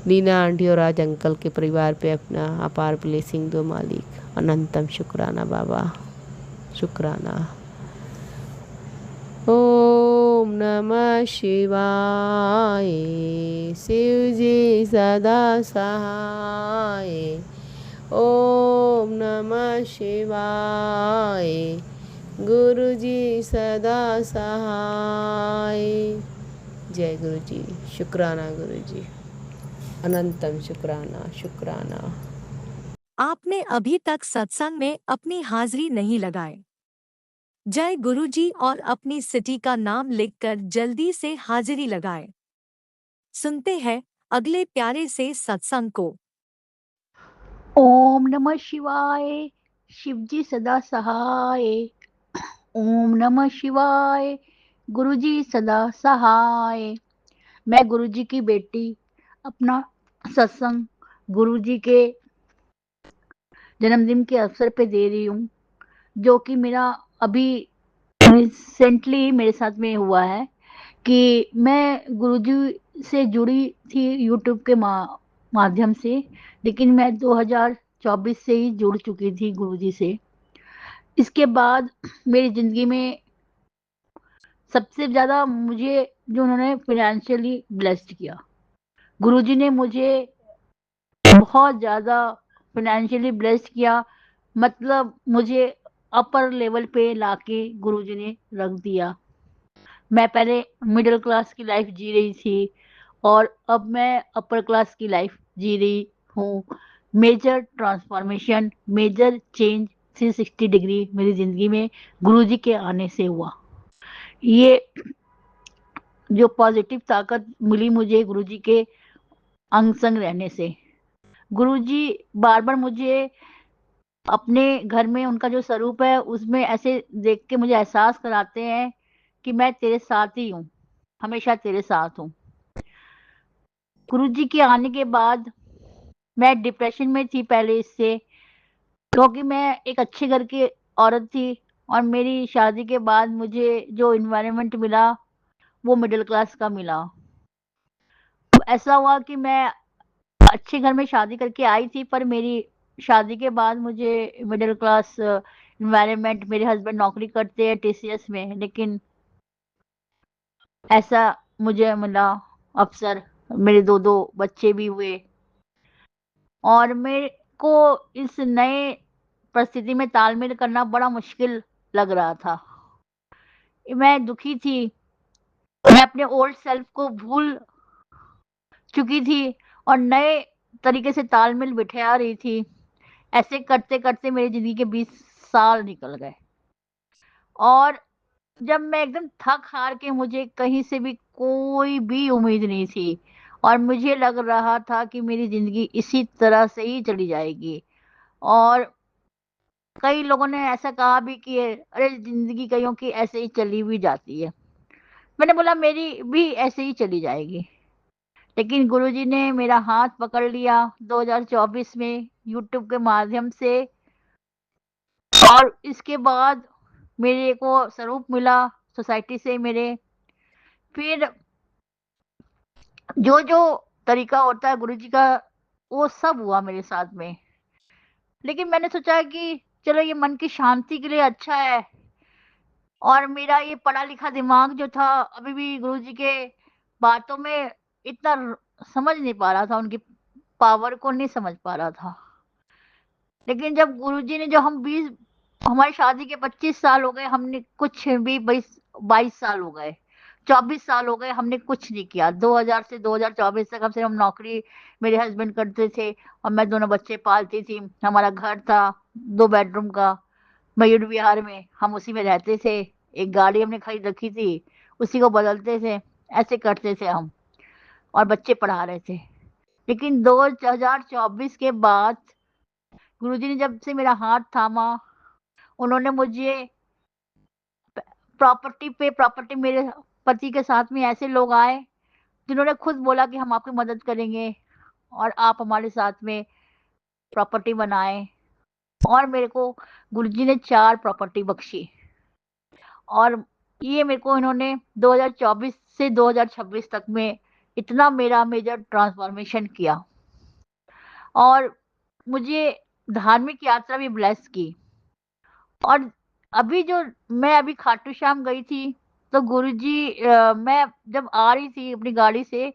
लीना आंटी और आज अंकल के परिवार पे अपना अपार ब्लेसिंग दो मालिक। अनंतम शुक्राना बाबा, शुक्राना। ओम नमः शिवाय, शिव जी सदा सहाय। ओम नमः शिवाय, गुरु जी सदा सहाय। जय गुरु जी, शुक्राना गुरु जी, अनंतम शुक्राना शुक्राना। आपने अभी तक सत्संग में अपनी हाजिरी नहीं लगाए। जय गुरुजी और अपनी सिटी का नाम लिखकर जल्दी से हाजिरी लगाए। सुनते हैं अगले प्यारे से सत्संग को। ओम नमः शिवाय। शिवजी सदा सहाय। ओम नमः शिवाय। गुरुजी सदा सहाय। मैं गुरुजी की बेटी अपना सत्संग गुरुजी के जन्मदिन के अवसर पे दे रही हूँ, जो कि मेरा अभी रिसेंटली मेरे साथ में हुआ है कि मैं गुरुजी से जुड़ी थी यूट्यूब के माध्यम से, लेकिन मैं 2024 से ही जुड़ चुकी थी गुरुजी से। इसके बाद मेरी ज़िंदगी में सबसे ज़्यादा मुझे जो उन्होंने फाइनेंशियली ब्लेस्ड किया, गुरुजी ने मुझे बहुत ज़्यादा फाइनेंशियली ब्लेस्ड किया। मतलब मुझे अपर लेवल पे लाके गुरुजी ने रख दिया। मैं पहले मिडिल क्लास की लाइफ जी रही थी और अब मैं अपर क्लास की लाइफ जी रही हूँ। Major transformation, major change 360 degree मेरी ज़िंदगी में गुरुजी के आने से हुआ। ये जो पॉजिटिव ताकत मिली मुझे गुरुजी के अंग संग रहने से। गुरुजी बार-बार मुझे अपने घर में उनका जो स्वरूप है उसमें ऐसे देख के मुझे एहसास कराते हैं कि मैं तेरे साथ ही हूँ, हमेशा तेरे साथ हूँ। गुरुजी के आने के बाद मैं डिप्रेशन में थी पहले इससे, क्योंकि मैं एक अच्छे घर की औरत थी और मेरी शादी के बाद मुझे जो एनवायरनमेंट मिला वो मिडिल क्लास का मिला। तो ऐसा हुआ कि मैं अच्छे घर में शादी करके आई थी, पर मेरी शादी के बाद मुझे मिडिल क्लास एनवायरनमेंट, मेरे हस्बैंड नौकरी करते हैं टीसीएस में, लेकिन ऐसा मुझे मिला अवसर, मेरे 2-2 बच्चे भी हुए और मेरे को इस नए परिस्थिति में तालमेल करना बड़ा मुश्किल लग रहा था। मैं दुखी थी, मैं अपने ओल्ड सेल्फ को भूल चुकी थी और नए तरीके से तालमेल बिठा रही थी। ऐसे करते-करते मेरी ज़िंदगी के 20 साल निकल गए और जब मैं एकदम थक-हार के, मुझे कहीं से भी कोई भी उम्मीद नहीं थी और मुझे लग रहा था कि मेरी ज़िंदगी इसी तरह से ही चली जाएगी और कई लोगों ने ऐसा कहा भी कि अरे! ज़िंदगी कइयों की ऐसे ही चली भी जाती है। मैंने बोला मेरी भी ऐसे ही चली जाएगी। लेकिन गुरुजी ने मेरा हाथ पकड़ लिया 2024 में यूट्यूब के माध्यम से और इसके बाद मेरे को स्वरूप मिला सोसाइटी से मेरे। फिर जो-जो तरीका होता है गुरुजी का, वो सब हुआ मेरे साथ में। लेकिन मैंने सोचा कि चलो ये मन की शांति के लिए अच्छा है और मेरा ये पढ़ा-लिखा दिमाग जो था अभी भी गुरुजी के बातों में इतना समझ नहीं पा रहा था, उनकी पावर को नहीं समझ पा रहा था। लेकिन जब गुरुजी ने जो हम 20 हमारी शादी के 25 साल हो गए, हमने कुछ भी 22 साल हो गए, 24 साल हो गए, हमने कुछ नहीं किया। 2000 से 2024 तक हम सिर्फ नौकरी मेरे हस्बैंड करते थे और मैं दोनों बच्चे पालती थी। हमारा घर था 2 बेडरूम का मयूर विहार में, हम उसी में रहते थे। एक गाड़ी हमने खरीद रखी थी, उसी को बदलते थे, ऐसे करते थे हम और बच्चे पढ़ा रहे थे। लेकिन 2024 के बाद गुरुजी ने जब से मेरा हाथ थामा, उन्होंने मुझे प्रॉपर्टी मेरे पति के साथ में ऐसे लोग आए, जिन्होंने खुद बोला कि हम आपकी मदद करेंगे और आप हमारे साथ में प्रॉपर्टी बनाएँ और मेरे को गुरुजी ने 4 प्रॉपर्टी बख्शी और ये मेरे को इन्होंने 2024 से 2026 तक में इतना मेरा मेजर ट्रांसफॉर्मेशन किया और मुझे धार्मिक यात्रा भी ब्लेस की। और अभी जो मैं अभी खाटू श्याम गई थी, तो गुरुजी मैं जब आ रही थी अपनी गाड़ी से,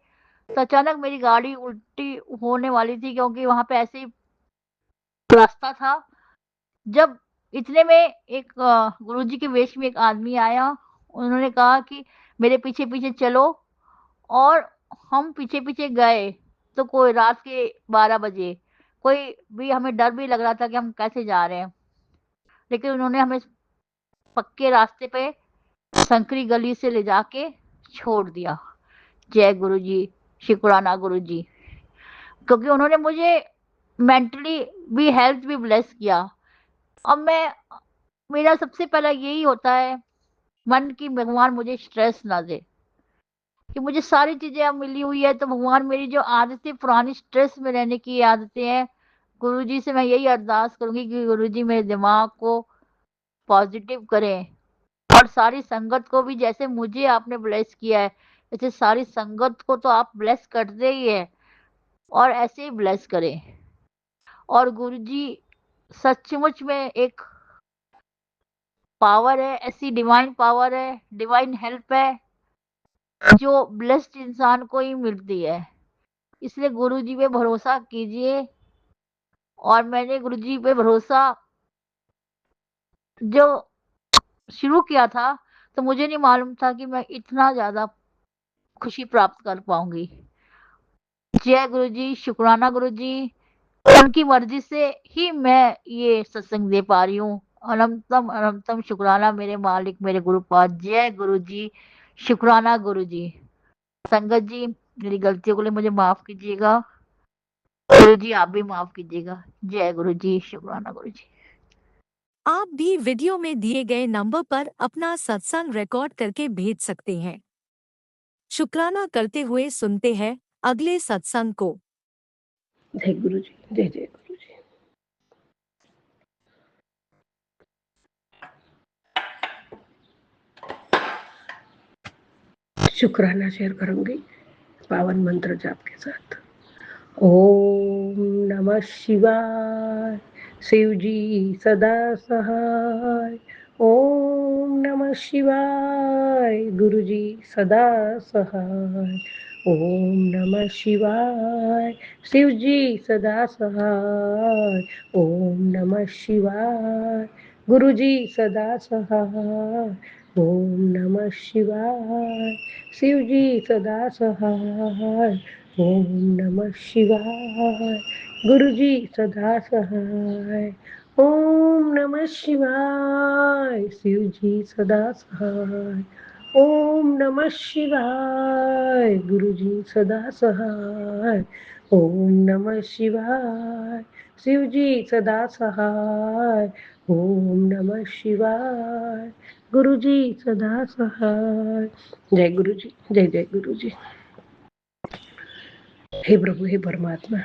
तो अचानक मेरी गाड़ी उल्टी होने वाली थी, क्योंकि वहाँ पे ऐसे ही रास्ता था। जब इतने में एक गुरुजी के वेश में एक आदमी आया, उन्होंने कहा कि मेरे पीछे-पीछे चलो और हम पीछे-पीछे गए, तो कोई रात के 12 बजे, कोई भी हमें डर भी लग रहा था कि हम कैसे जा रहे हैं। लेकिन उन्होंने हमें पक्के रास्ते पे संकरी गली से ले जाके छोड़ दिया। जय गुरुजी, शुक्राना गुरुजी, क्योंकि उन्होंने मुझे मेंटली भी, हेल्थ भी ब्लेस किया। अब मेरा सबसे पहला यही होता है मन की भगवान मुझे स्ट्रेस ना दे, कि मुझे सारी चीजें अब मिली हुई है, तो भगवान मेरी जो आदतें, पुरानी स्ट्रेस में रहने की आदतें हैं, गुरुजी से मैं यही अरदास करूंगी कि गुरुजी मेरे दिमाग को पॉजिटिव करें, और सारी संगत को भी जैसे मुझे आपने ब्लेस किया है, ऐसे सारी संगत को तो आप ब्लेस करते ही है, और ऐसे ही ब्लेस करें। और गुरुजी सचमुच में एक पावर है, ऐसी डिवाइन पावर है, डिवाइन हेल्प है, जो ब्लेस्ड इंसान को ही मिलती है। इसलिए गुरुजी पे भरोसा कीजिए। और मैंने गुरुजी पे भरोसा जो शुरू किया था, तो मुझे नहीं मालूम था कि मैं इतना ज्यादा खुशी प्राप्त कर पाऊंगी। जय गुरुजी, शुक्राना गुरुजी, उनकी मर्जी से ही मैं ये सत्संग दे पा रही हूँ। अनंतम अनंतम शुक्राना मेरे मालिक, मेरे गुरुपाद। जय गुरुजी, शुक्राना गुरुजी। संगत जी, मेरी गलतियों के लिए मुझे माफ कीजिएगा। गुरुजी आप भी माफ कीजिएगा। जय गुरुजी, शुक्राना गुरुजी। आप भी वीडियो में दिए गए नंबर पर अपना सत्संग रिकॉर्ड करके भेज सकते हैं। शुक्राना करते हुए सुनते हैं अगले सत्संग को। जय गुरु जी, जय जय गुरु जी। शुक्राना शेयर करूंगी पावन मंत्र जाप के साथ। ओम नमः शिवाय, शिव जी सदा सहाय। ओम नमः शिवाय, गुरु जी सदा सहाय। ओम नमः शिवाय, शिव जी सदा सहाय। ओम नमः शिवाय, गुरु जी सदा सहाय। ओम नमः शिवाय, शिव जी सदा सहाय। ओम नमः शिवाय, गुरु जी सदा सहाय। ओम नमः शिवाय, शिव जी सदा सहाय। ओम नमः शिवाय, गुरु जी सदा सहाय। ओम नमः शिवाय, शिव जी सदा सहाय। ओम नमः शिवाय, गुरु जी सदा सहाय। जय गुरु जी, जय जय गुरु जी। हे प्रभु, हे परमात्मा,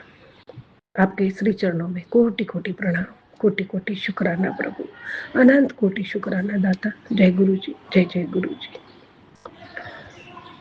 आपके श्री चरणों में कोटि कोटि प्रणाम, कोटि कोटि शुक्राना प्रभु, अनंत कोटि शुक्राना दाता। जय गुरु जी, जय जय गुरु जी।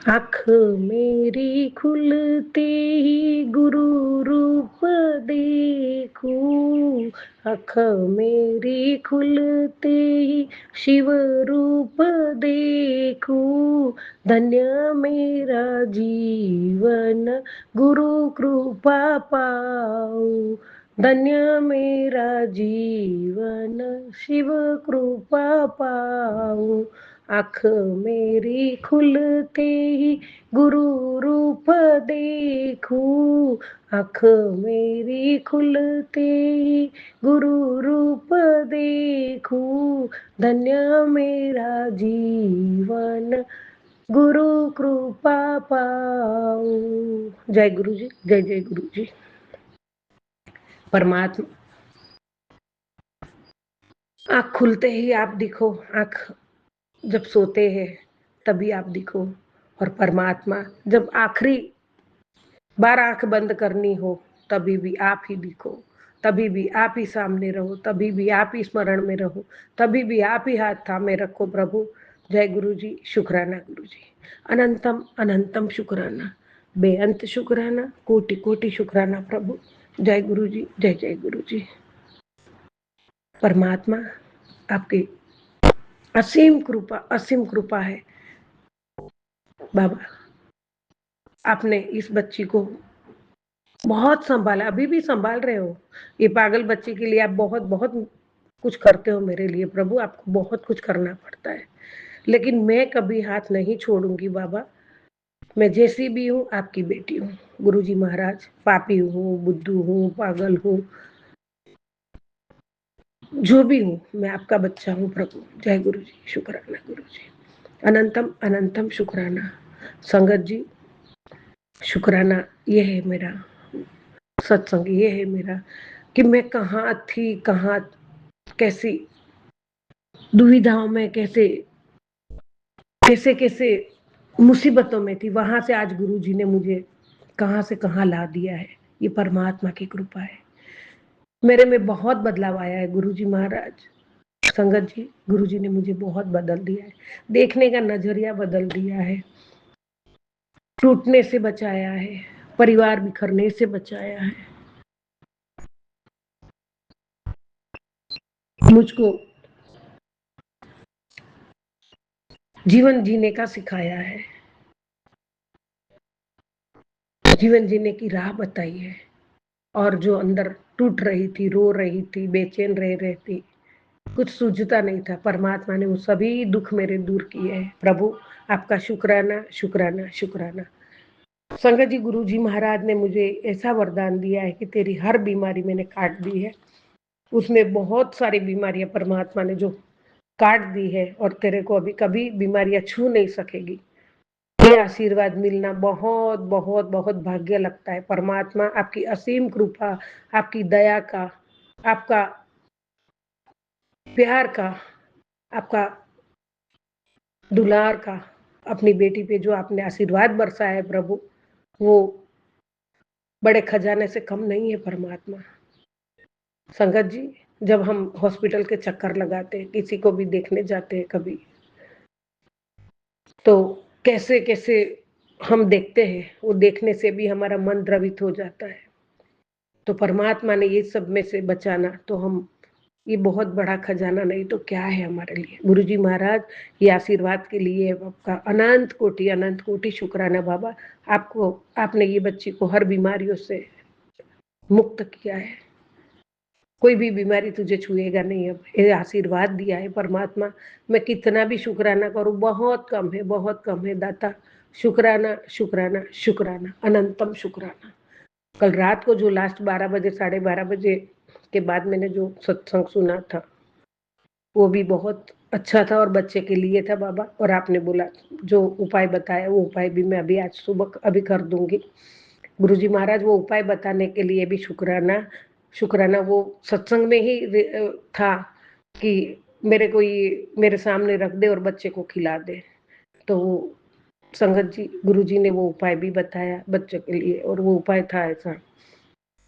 आँख मेरी खुलते ही गुरु रूप देखूं, आँख मेरी खुलते ही शिव रूप देखूं, धन्य मेरा जीवन गुरु कृपा पाऊं, धन्य मेरा जीवन शिव कृपा पाऊं। आँख मेरी खुलते ही गुरु रूप देखूं, आँख मेरी खुलते ही गुरु रूप देखूं, धन्य मेरा जीवन गुरु कृपा पाऊं। जय गुरु जी, जय जय गुरु जी। परमात्मा, आँख खुलते ही आप दिखो, आँख जब सोते हैं तभी आप दिखो, और परमात्मा जब आखिरी बार आंख बंद करनी हो तभी भी आप ही दिखो, तभी भी आप ही सामने रहो, तभी भी आप ही स्मरण में रहो, तभी भी आप ही हाथ थामे रखो प्रभु। जय गुरु जी, शुक्राना गुरु जी, अनंतम अनंतम शुक्राना, बेअंत शुक्राना, कोटि कोटि शुक्राना प्रभु। जय गुरु जी, जय जय गुरु जी। परमात्मा, आपकी असीम कृपा है बाबा। आपने इस बच्ची को बहुत संभाला, अभी भी संभाल रहे हो। ये पागल बच्ची के लिए आप बहुत बहुत कुछ करते हो मेरे लिए प्रभु, आपको बहुत कुछ करना पड़ता है, लेकिन मैं कभी हाथ नहीं छोड़ूंगी बाबा। मैं जैसी भी हूँ आपकी बेटी हूँ गुरुजी महाराज, पापी हूँ, बुद्धू हूँ, पागल हूँ, जो भी हूँ मैं आपका बच्चा हूँ प्रभु। जय गुरु जी, शुक्राना गुरु जी, अनंतम अनंतम शुक्राना। संगत जी, शुक्राना ये है मेरा सत्संग ये है मेरा कि मैं कहाँ थी, कहाँ कैसी दुविधाओं में, कैसे कैसे कैसे मुसीबतों में थी, वहां से आज गुरु जी ने मुझे कहाँ से कहाँ ला दिया है। ये परमात्मा की कृपा है। मेरे में बहुत बदलाव आया है। गुरु जी महाराज, संगत जी, गुरु जी ने मुझे बहुत बदल दिया है। देखने का नजरिया बदल दिया है, टूटने से बचाया है, परिवार बिखरने से बचाया है, मुझको जीवन जीने का सिखाया है, जीवन जीने की राह बताई है। और जो अंदर टूट रही थी, रो रही थी, बेचैन रह रही थी, कुछ सूझता नहीं था, परमात्मा ने वो सभी दुख मेरे दूर किए हैं। प्रभु आपका शुक्राना, शुक्राना, शुक्राना। संगत जी, गुरु जी महाराज ने मुझे ऐसा वरदान दिया है कि तेरी हर बीमारी मैंने काट दी है। उसमें बहुत सारी बीमारियां परमात्मा ने जो काट दी है, और तेरे को अभी कभी बीमारियां छू नहीं सकेगी। ये आशीर्वाद मिलना बहुत बहुत बहुत भाग्य लगता है। परमात्मा आपकी असीम कृपा, आपकी दया का, आपका प्यार का, आपका दुलार का, अपनी बेटी पे जो आपने आशीर्वाद बरसाया है प्रभु, वो बड़े खजाने से कम नहीं है परमात्मा। संगत जी, जब हम हॉस्पिटल के चक्कर लगाते हैं, किसी को भी देखने जाते हैं कभी, तो कैसे कैसे हम देखते हैं, वो देखने से भी हमारा मन द्रवित हो जाता है। तो परमात्मा ने ये सब में से बचाना, तो हम ये बहुत बड़ा खजाना नहीं तो क्या है हमारे लिए। गुरु जी महाराज, ये आशीर्वाद के लिए आपका अनंत कोटि शुक्राना बाबा। आपको, आपने ये बच्ची को हर बीमारियों से मुक्त किया है। कोई भी बीमारी तुझे छुएगा नहीं। अब ये आशीर्वाद दिया है परमात्मा, मैं कितना भी शुक्राना करूं बहुत कम है, बहुत कम है दाता। शुक्राना, शुक्राना, शुक्राना, अनंतम शुक्राना। कल रात को जो लास्ट 12 बजे, 12:30 बजे के बाद मैंने जो सत्संग सुना था, वो भी बहुत अच्छा था और बच्चे के लिए था बाबा। और आपने बोला जो उपाय बताया, वो उपाय भी मैं अभी आज सुबह अभी कर दूंगी। गुरुजी महाराज, वो उपाय बताने के लिए भी शुक्राना, शुक्राना। वो सत्संग में ही था कि मेरे सामने रख दे और बच्चे को खिला दे। तो वो संगत जी, गुरुजी ने वो उपाय भी बताया बच्चों के लिए, और वो उपाय था ऐसा,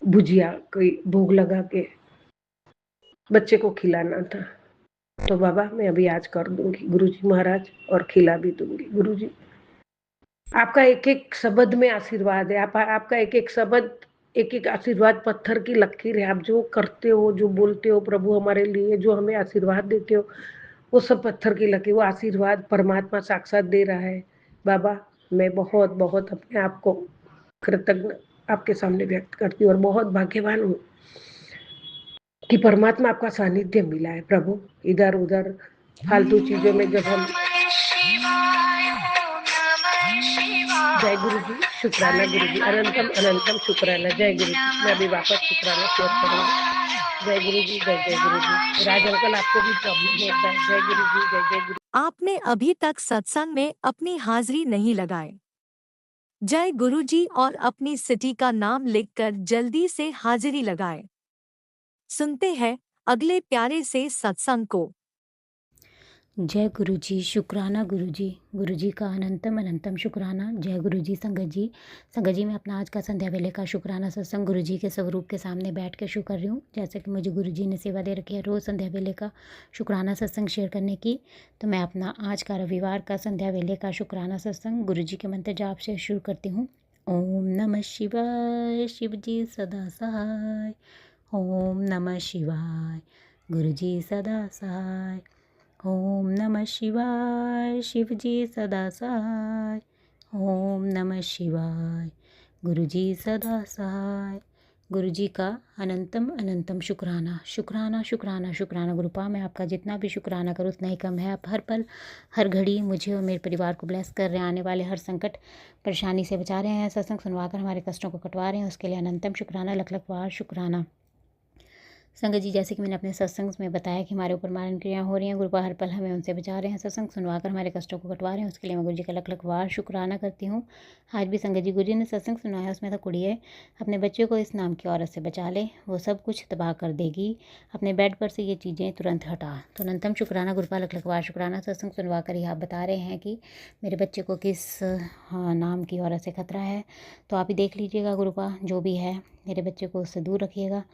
भुजिया कोई भोग लगा के बच्चे को खिलाना था। तो बाबा मैं अभी आज कर दूंगी गुरुजी महाराज, और खिला भी दूंगी। गुरुजी, आपका एक एक शब्द में आशीर्वाद है। आपका एक एक शब्द, एक एक आशीर्वाद पत्थर की लकीर है। आप जो करते हो, जो बोलते हो प्रभु हमारे लिए, जो हमें आशीर्वाद देते हो, वो सब पत्थर की लकीर, वो आशीर्वाद परमात्मा साक्षात दे रहा है। बाबा मैं बहुत बहुत अपने आप को कृतज्ञ आपके सामने व्यक्त करती हूँ, और बहुत भाग्यवान हूँ कि परमात्मा आपका सानिध्य मिला है प्रभु। इधर उधर फालतू चीजों में जब हम, जय गुरु जी, शुक्राना गुरु जी, अनंतम अनंतम शुक्राना। जय गुरु जी, मैं अभी वापस शुक्राना शेयर करूंगी। जय गुरु जी, जय जय गुरु जी। राज अंकल, आपको भी प्रॉब्लम होता है। जय गुरु जी, जय जय गुरु। आपने अभी तक सत्संग में अपनी हाजिरी नहीं लगाए। जय गुरु जी और अपनी सिटी का नाम लिखकर जल्दी से हाजिरी लगाए। सुनते हैं अगले प्यारे से सत्संग को। जय गुरु जी, शुक्राना गुरु जी का अनंतम अनंतम शुक्राना। जय गुरु जी। संगत जी मैं अपना आज का संध्या वेले का शुक्राना सत्संग गुरु जी के स्वरूप के सामने बैठ कर शुरू कर रही हूँ। जैसे कि मुझे गुरु जी ने सेवा दे रखी है रोज़ संध्या वेले का शुक्राना सत्संग शेयर करने की, तो मैं अपना आज का रविवार का संध्या वेले का शुक्राना सत्संग गुरु जी के मंत्र जाप से शुरू करती हूँ। ओम नमः शिवाय, शिव जी सदा सहाय। ओम नमः शिवाय, गुरु जी सदा सहाय। ओम नमः शिवाय, शिव जी सदा सहाय। ओम नमः शिवाय, गुरु जी सदा सहाय। गुरु जी का अनंतम अनंतम शुक्राना, शुक्राना शुक्राना शुक्राना। गुरुपा मैं आपका जितना भी शुक्राना करूँ उतना ही कम है। आप हर पल हर घड़ी मुझे और मेरे परिवार को ब्लेस कर रहे हैं, आने वाले हर संकट परेशानी से बचा रहे हैं, सत्संग सुनवा कर हमारे कष्टों को कटवा रहे हैं, उसके लिए अनंतम शुक्राना, लख लख बार शुक्राना। संगत जी, जैसे कि मैंने अपने सत्संग में बताया कि हमारे ऊपर मारण क्रियाएं हो रही हैं, गुरुपा हर पल हमें उनसे बचा रहे हैं, सत्संग सुनवाकर हमारे कष्टों को कटवा रहे हैं, उसके लिए मैं गुरु जी का लख लख वार शुक्राना करती हूँ। आज भी संगत जी गुरु जी ने सत्संग सुनाया, उसमें था कुड़िए अपने बच्चे को इस नाम की औरत से बचा ले, वो सब कुछ तबाह कर देगी, अपने बेड पर से ये चीज़ें तुरंत हटा। तो अनंतम शुक्राना गुरुपा लख लख वार शुक्राना। सत्संग सुनवा कर ही आप बता रहे हैं कि मेरे बच्चे को किस नाम की औरत से खतरा है, तो आप ही देख लीजिएगा गुरुपा, जो भी है मेरे बच्चे को उससे दूर रखिएगा।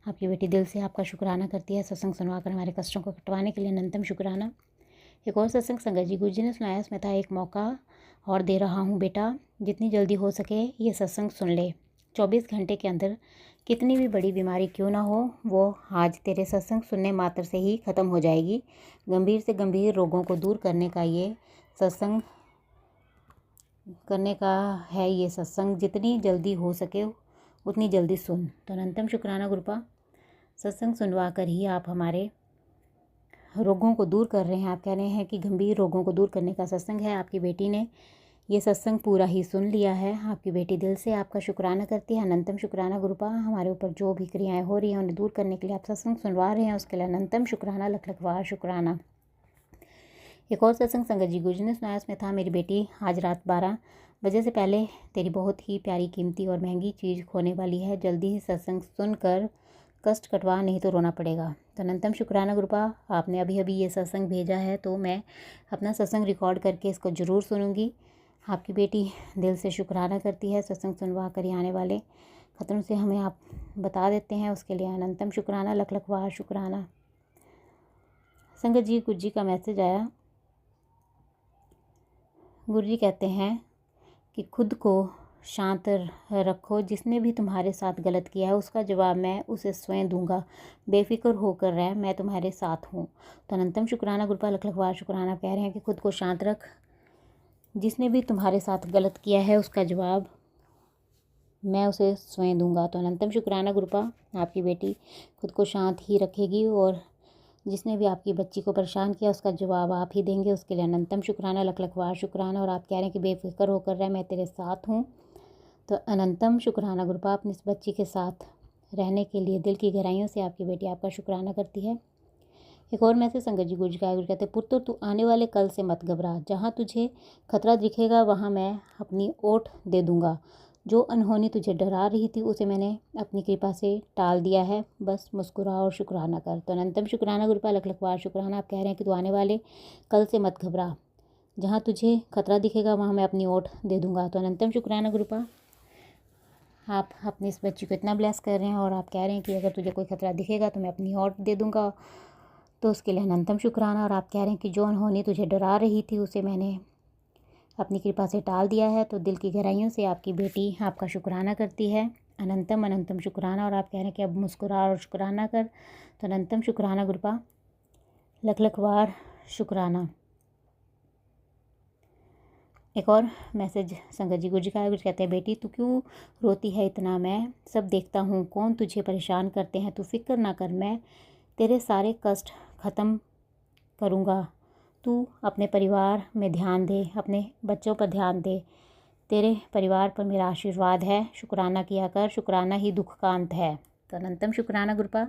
आपकी बेटी दिल से आपका शुक्राना करती है, सत्संग सुनवाकर हमारे कष्टों को कटवाने के लिए अनंतम शुक्राना। एक और सत्संग संगत जी गुरु जी ने सुनाया, उसमें था एक मौका और दे रहा हूँ बेटा, जितनी जल्दी हो सके ये सत्संग सुन ले। 24 घंटे के अंदर कितनी भी बड़ी बीमारी क्यों ना हो, वो आज तेरे सत्संग सुनने मात्र से ही ख़त्म हो जाएगी। गंभीर से गंभीर रोगों को दूर करने का ये सत्संग करने का है, ये सत्संग जितनी जल्दी हो सके उतनी जल्दी सुन। तो अनंतम शुक्राना गुरुपा, सत्संग सुनवा कर ही आप हमारे रोगों को दूर कर रहे हैं। आप कह रहे हैं कि गंभीर रोगों को दूर करने का सत्संग है। आपकी बेटी ने ये सत्संग पूरा ही सुन लिया है। आपकी बेटी दिल से आपका शुक्राना करती है। अनंतम शुक्राना गुरुपा, हमारे ऊपर जो भी क्रियाएं हो रही हैं उन्हें दूर करने के लिए आप सत्संग सुनवा रहे हैं, उसके लिए अनंतम शुक्राना, लख लख वार शुक्राना। एक और सत्संग संगत जी गुरु जी ने सुनाया, उसमें था मेरी बेटी आज रात 12 बजे से पहले तेरी बहुत ही प्यारी कीमती और महंगी चीज़ खोने वाली है, जल्दी ही सत्संग सुनकर कष्ट कटवा, नहीं तो रोना पड़ेगा। तो अनंतम शुक्राना गुरुपा, आपने अभी अभी ये सत्संग भेजा है, तो मैं अपना सत्संग रिकॉर्ड करके इसको ज़रूर सुनूंगी। आपकी बेटी दिल से शुक्राना करती है, सत्संग सुनवा कर आने वाले खतरों से हमें आप बता देते हैं, उसके लिए अनंतम शुक्राना, लख लख वार शुक्राना। संगत जी गुरु जी का मैसेज आया, गुरु जी कहते हैं कि खुद को शांत रखो, जिसने भी तुम्हारे साथ गलत किया है उसका जवाब मैं उसे स्वयं दूंगा, बेफिक्र होकर रह, मैं तुम्हारे साथ हूँ। तो अनंतम शुक्राना गुरुपा, लख लख वार शुक्राना। कह रहे हैं कि खुद को शांत रख, जिसने भी तुम्हारे साथ गलत किया है उसका जवाब मैं उसे स्वयं दूंगा। तो अनंतम शुक्राना गुरुपा, आपकी बेटी खुद को शांत ही रखेगी और जिसने भी आपकी बच्ची को परेशान किया उसका जवाब आप ही देंगे, उसके लिए अनंतम शुक्राना, लख लख वार शुक्राना। और आप कह रहे हैं कि बेफिक्र होकर रह, मैं तेरे साथ हूँ। तो अनंतम शुक्राना गुरुपा, अपनी इस बच्ची के साथ रहने के लिए दिल की गहराइयों से आपकी बेटी आपका शुक्राना करती है। एक और मैसेज संगत जी गुरु जी का, गुरु कहते हैं, पुत्र तू आने वाले कल से मत घबरा, जहाँ तुझे खतरा दिखेगा वहाँ मैं अपनी ओट दे दूँगा। जो अनहोनी तुझे डरा रही थी उसे मैंने अपनी कृपा से टाल दिया है, बस मुस्कुरा और शुक्राना कर। तो अनंतम शुक्राना गुरुपा, लख लख वार शुक्राना। आप कह रहे हैं कि तू आने वाले कल से मत घबरा, जहाँ तुझे खतरा दिखेगा वहाँ मैं अपनी ओट दे दूँगा। तो अनंतम शुक्राना गुरुपा, आप अपनी इस बच्ची को इतना ब्लेस कर रहे हैं और आप कह रहे हैं कि अगर तुझे कोई खतरा दिखेगा तो मैं अपनी ओट दे दूँगा, तो उसके लिए अनंतम शुक्राना। और आप कह रहे हैं कि जो अनहोनी तुझे डरा रही थी उसे मैंने अपनी कृपा से टाल दिया है। तो दिल की गहराइयों से आपकी बेटी आपका शुक्राना करती है, अनंतम अनंतम शुक्राना। और आप कह रहे हैं कि अब मुस्कुरा और शुक्राना कर। तो अनंतम शुक्राना गुरुपा, लख लख वार शुक्राना। एक और मैसेज संगत जी गुरु जी का, गुरु कहते हैं, बेटी तू क्यों रोती है इतना, मैं सब देखता हूँ, कौन तुझे परेशान करते हैं, तू फिक्र ना कर, मैं तेरे सारे कष्ट ख़त्म करूँगा। तू अपने परिवार में ध्यान दे, अपने बच्चों पर ध्यान दे, तेरे परिवार पर मेरा आशीर्वाद है, शुक्राना किया कर, शुक्राना ही दुख का अंत है। तो अनंतम शुक्राना गुरुपा,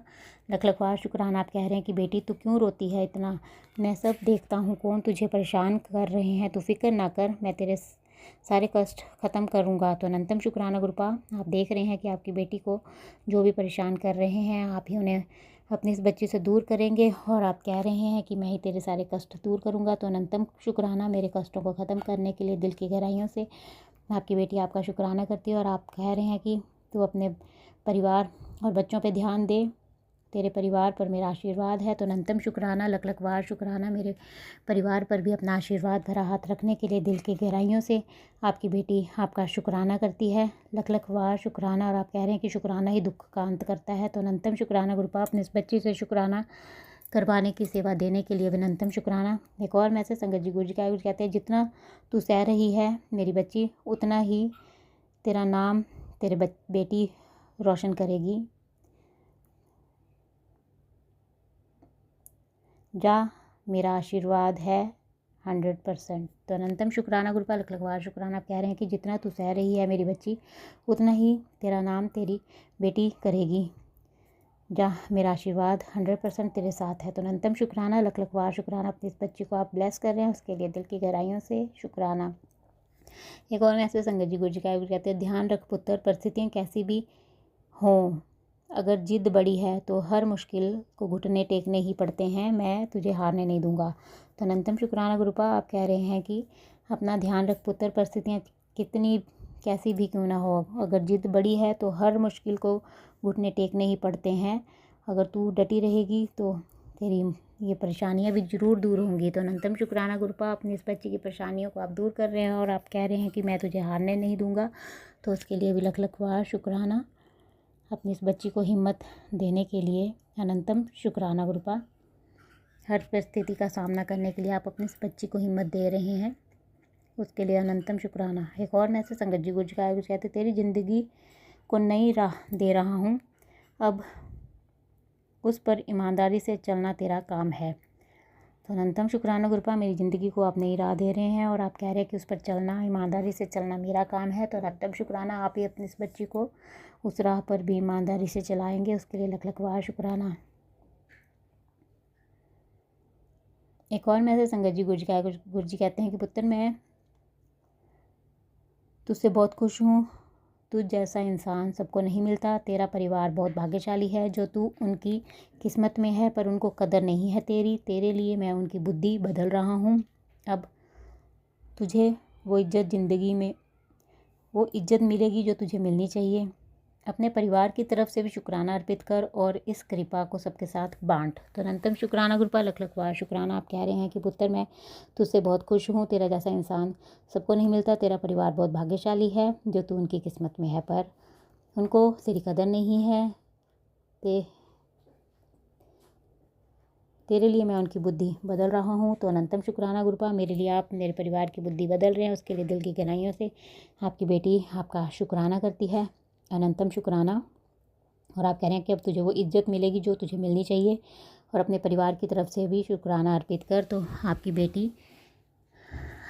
लख लख वार शुक्राना। आप कह रहे हैं कि बेटी तू क्यों रोती है इतना, मैं सब देखता हूँ, कौन तुझे परेशान कर रहे हैं, तू फिक्र ना कर, मैं तेरे सारे कष्ट ख़त्म करूँगा। तो अनंतम शुक्राना गुरुपा, आप देख रहे हैं कि आपकी बेटी को जो भी परेशान कर रहे हैं आप ही उन्हें अपनी इस बच्ची से दूर करेंगे और आप कह रहे हैं कि मैं ही तेरे सारे कष्ट दूर करूँगा। तो अनंतम शुक्राना, मेरे कष्टों को ख़त्म करने के लिए दिल की गहराइयों से आपकी बेटी आपका शुक्राना करती है। और आप कह रहे हैं कि तू अपने परिवार और बच्चों पे ध्यान दे, तेरे परिवार पर मेरा आशीर्वाद है। तो अनंतम शुक्राना, लख लख वार शुक्राना। मेरे परिवार पर भी अपना आशीर्वाद भरा हाथ रखने के लिए दिल की गहराइयों से आपकी बेटी आपका शुक्राना करती है, लख लख वार शुक्राना। और आप कह रहे हैं कि शुक्राना ही दुख का अंत करता है। तो अनंतम शुक्राना गुरुपा, अपने इस बच्ची से शुक्राना करवाने की सेवा देने के लिए अनंतम शुक्राना। एक और मैसेज संगत जी गुरु जी का, कहते हैं, जितना तू सह रही है मेरी बच्ची, उतना ही तेरा नाम तेरे बेटी रोशन करेगी। जा, मेरा आशीर्वाद है 100%। तो अनंतम शुक्राना गुरुपा, लख लख वार शुक्राना। आप कह रहे हैं कि जितना तू सह रही है मेरी बच्ची, उतना ही तेरा नाम तेरी बेटी करेगी। जहाँ मेरा आशीर्वाद 100% तेरे साथ है। तो अनंतम शुक्राना, लख लख वार शुक्राना, अपनी इस बच्ची को आप ब्लेस कर रहे हैं उसके लिए दिल की गहराइयों से शुक्राना। एक और मैसेज संगत जी गुरु जी का कहते हैं, ध्यान रख पुत्र, परिस्थितियाँ कैसी भी हों, अगर जिद बड़ी है तो हर मुश्किल को घुटने टेकने ही पड़ते हैं, मैं तुझे हारने नहीं दूंगा। तो अनंतम शुक्राना गुरुपा, आप कह रहे हैं कि अपना ध्यान रख पुत्र, परिस्थितियाँ कितनी कैसी भी क्यों ना हो, अगर जिद बड़ी है तो हर मुश्किल को घुटने टेकने ही पड़ते हैं, अगर तू डटी रहेगी तो तेरी ये परेशानियां भी ज़रूर दूर होंगी। तो अनंतम शुक्राना गुरुपा, अपनी इस बच्ची की परेशानियों को आप दूर कर रहे हैं और आप कह रहे हैं कि मैं तुझे हारने नहीं दूंगा। तो उसके लिए भी लख लख वार शुक्राना, अपनी इस बच्ची को हिम्मत देने के लिए अनंतम शुक्राना गुरुपा। हर परिस्थिति का सामना करने के लिए आप अपनी इस बच्ची को हिम्मत दे रहे हैं, उसके लिए अनंतम शुक्राना। एक और मैसेज संगत जी गुरु जी का कहते, तेरी ज़िंदगी को नई राह दे रहा हूँ, अब उस पर ईमानदारी से चलना तेरा काम है। तो अनंतम शुक्राना गुरुपा, मेरी ज़िंदगी को आप नई राह दे रहे हैं और आप कह रहे हैं कि उस पर चलना, ईमानदारी से चलना मेरा काम है। तो अनंतम शुक्राना, आप ही अपनी इस बच्ची को उस राह पर भी ईमानदारी से चलाएंगे, उसके लिए लख लख वार शुक्राना। एक और मैसेज संगत जी गुरु जी कहते हैं कि पुत्र, मैं तुझसे बहुत खुश हूँ, तुझ जैसा इंसान सबको नहीं मिलता, तेरा परिवार बहुत भाग्यशाली है, जो तू उनकी किस्मत में है पर उनको कदर नहीं है तेरे लिए मैं उनकी बुद्धि बदल रहा हूँ। अब तुझे वो इज्जत मिलेगी जो तुझे मिलनी चाहिए। अपने परिवार की तरफ से भी शुक्राना अर्पित कर और इस कृपा को सबके साथ बांट। तो अनंतम शुक्राना गुरुपा, लख लख वार शुक्राना। आप कह रहे हैं कि पुत्र, मैं तुझसे बहुत खुश हूँ, तेरा जैसा इंसान सबको नहीं मिलता, तेरा परिवार बहुत भाग्यशाली है, जो तू उनकी किस्मत में है पर उनको तेरी कदर नहीं है, तेरे लिए मैं उनकी बुद्धि बदल रहा हूँ। तो अनंतम शुक्राना गुरुपा, मेरे लिए आप मेरे परिवार की बुद्धि बदल रहे हैं, उसके लिए दिल की गहराइयों से आपकी बेटी आपका शुक्राना करती है, अनंतम शुक्राना। और आप कह रहे हैं कि अब तुझे वो इज्जत मिलेगी जो तुझे मिलनी चाहिए और अपने परिवार की तरफ से भी शुक्राना अर्पित कर। तो आपकी बेटी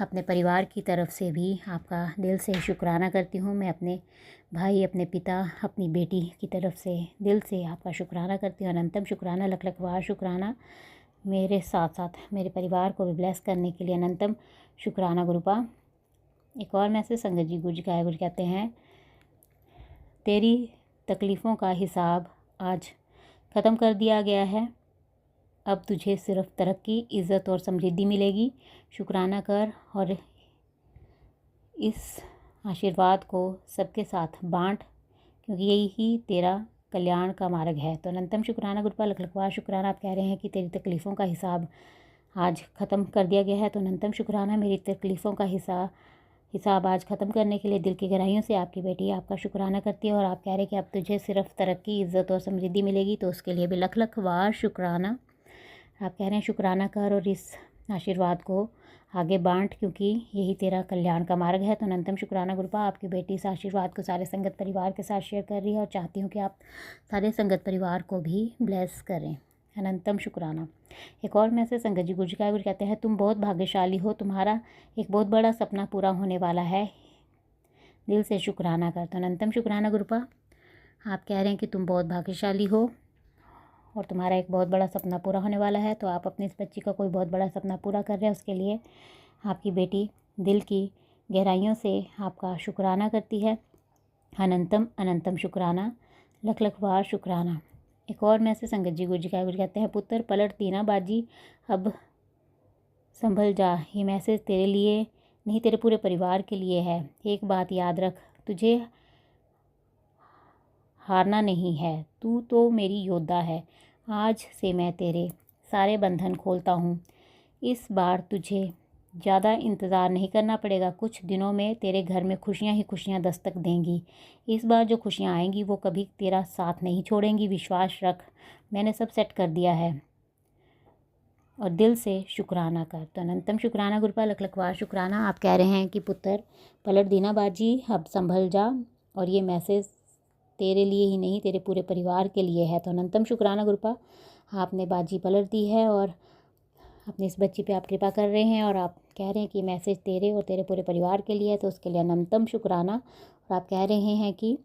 अपने परिवार की तरफ से भी आपका दिल से शुक्राना करती हूँ। मैं अपने भाई, अपने पिता, अपनी बेटी की तरफ से दिल से आपका शुक्राना करती हूँ, अनंतम शुक्राना, लख लख वार शुक्राना। मेरे साथ साथ मेरे परिवार को भी ब्लेस करने के लिए अनंतम शुक्राना गुरुपा। एक और मैसेज संगत जी गुरु जी का गुरु कहते हैं, तेरी तकलीफ़ों का हिसाब आज ख़त्म कर दिया गया है, अब तुझे सिर्फ तरक्की, इज़्ज़त और समृद्धि मिलेगी। शुक्राना कर और इस आशीर्वाद को सबके साथ बांट, क्योंकि यही ही तेरा कल्याण का मार्ग है। तो अनंतम शुक्राना गुरुपा, लख लख वार शुक्राना। आप कह रहे हैं कि तेरी तकलीफ़ों का हिसाब आज ख़त्म कर दिया गया है। तो अनंतम शुक्राना, मेरी तकलीफ़ों का हिसाब आज ख़त्म करने के लिए दिल की गहराइयों से आपकी बेटी आपका शुक्राना करती है और आप कह रहे हैं कि अब तुझे सिर्फ तरक्की, इज़्ज़त और समृद्धि मिलेगी। तो उसके लिए भी लख लख वार शुक्राना। आप कह रहे हैं शुक्राना कर और इस आशीर्वाद को आगे बांट, क्योंकि यही तेरा कल्याण का मार्ग है। तो अनंतम शुक्राना गुरुपा, आपकी बेटी इस आशीर्वाद को सारे संगत परिवार के साथ शेयर कर रही है और चाहती हूँ कि आप सारे संगत परिवार को भी ब्लेस करें, अनंतम शुक्राना। एक और मैसेज संगत जी गुरु जी का गुरु कहते हैं, तुम बहुत भाग्यशाली हो, तुम्हारा एक बहुत बड़ा सपना पूरा होने वाला है, दिल से शुक्राना कर। तो अनंतम शुक्राना गुरुपा, आप कह रहे हैं कि तुम बहुत भाग्यशाली हो और तुम्हारा एक बहुत बड़ा सपना पूरा होने वाला है। तो आप अपनी इस बच्ची का कोई बहुत बड़ा सपना पूरा कर रहे हैं, उसके लिए आपकी बेटी दिल की गहराइयों से आपका शुक्राना करती है, अनंतम अनंतम शुक्राना, लख लख वार शुक्राना। एक और मैसेज संगत जी गुरु जी का गुरु कहते हैं, पुत्र पलटती ना बाजी, अब संभल जा। ये मैसेज तेरे लिए नहीं, तेरे पूरे परिवार के लिए है। एक बात याद रख, तुझे हारना नहीं है, तू तो मेरी योद्धा है। आज से मैं तेरे सारे बंधन खोलता हूँ। इस बार तुझे ज़्यादा इंतज़ार नहीं करना पड़ेगा, कुछ दिनों में तेरे घर में खुशियाँ ही खुशियाँ दस्तक देंगी। इस बार जो खुशियाँ आएंगी वो कभी तेरा साथ नहीं छोड़ेंगी, विश्वास रख, मैंने सब सेट कर दिया है और दिल से शुक्राना कर। तो अनंतम शुक्राना गुरुपा, लख लख वार शुक्राना। आप कह रहे हैं कि पुत्र पलट दीना बाजी, अब संभल जा, और ये मैसेज तेरे लिए ही नहीं, तेरे पूरे परिवार के लिए है। तो अनंतम शुक्राना गुरुपा, आपने बाजी पलट दी है और अपनी इस बच्ची पे आप कृपा कर रहे हैं और आप कह रहे हैं कि मैसेज तेरे और तेरे पूरे परिवार के लिए है। तो उसके लिए अनंतम शुक्राना। और आप कह रहे हैं कि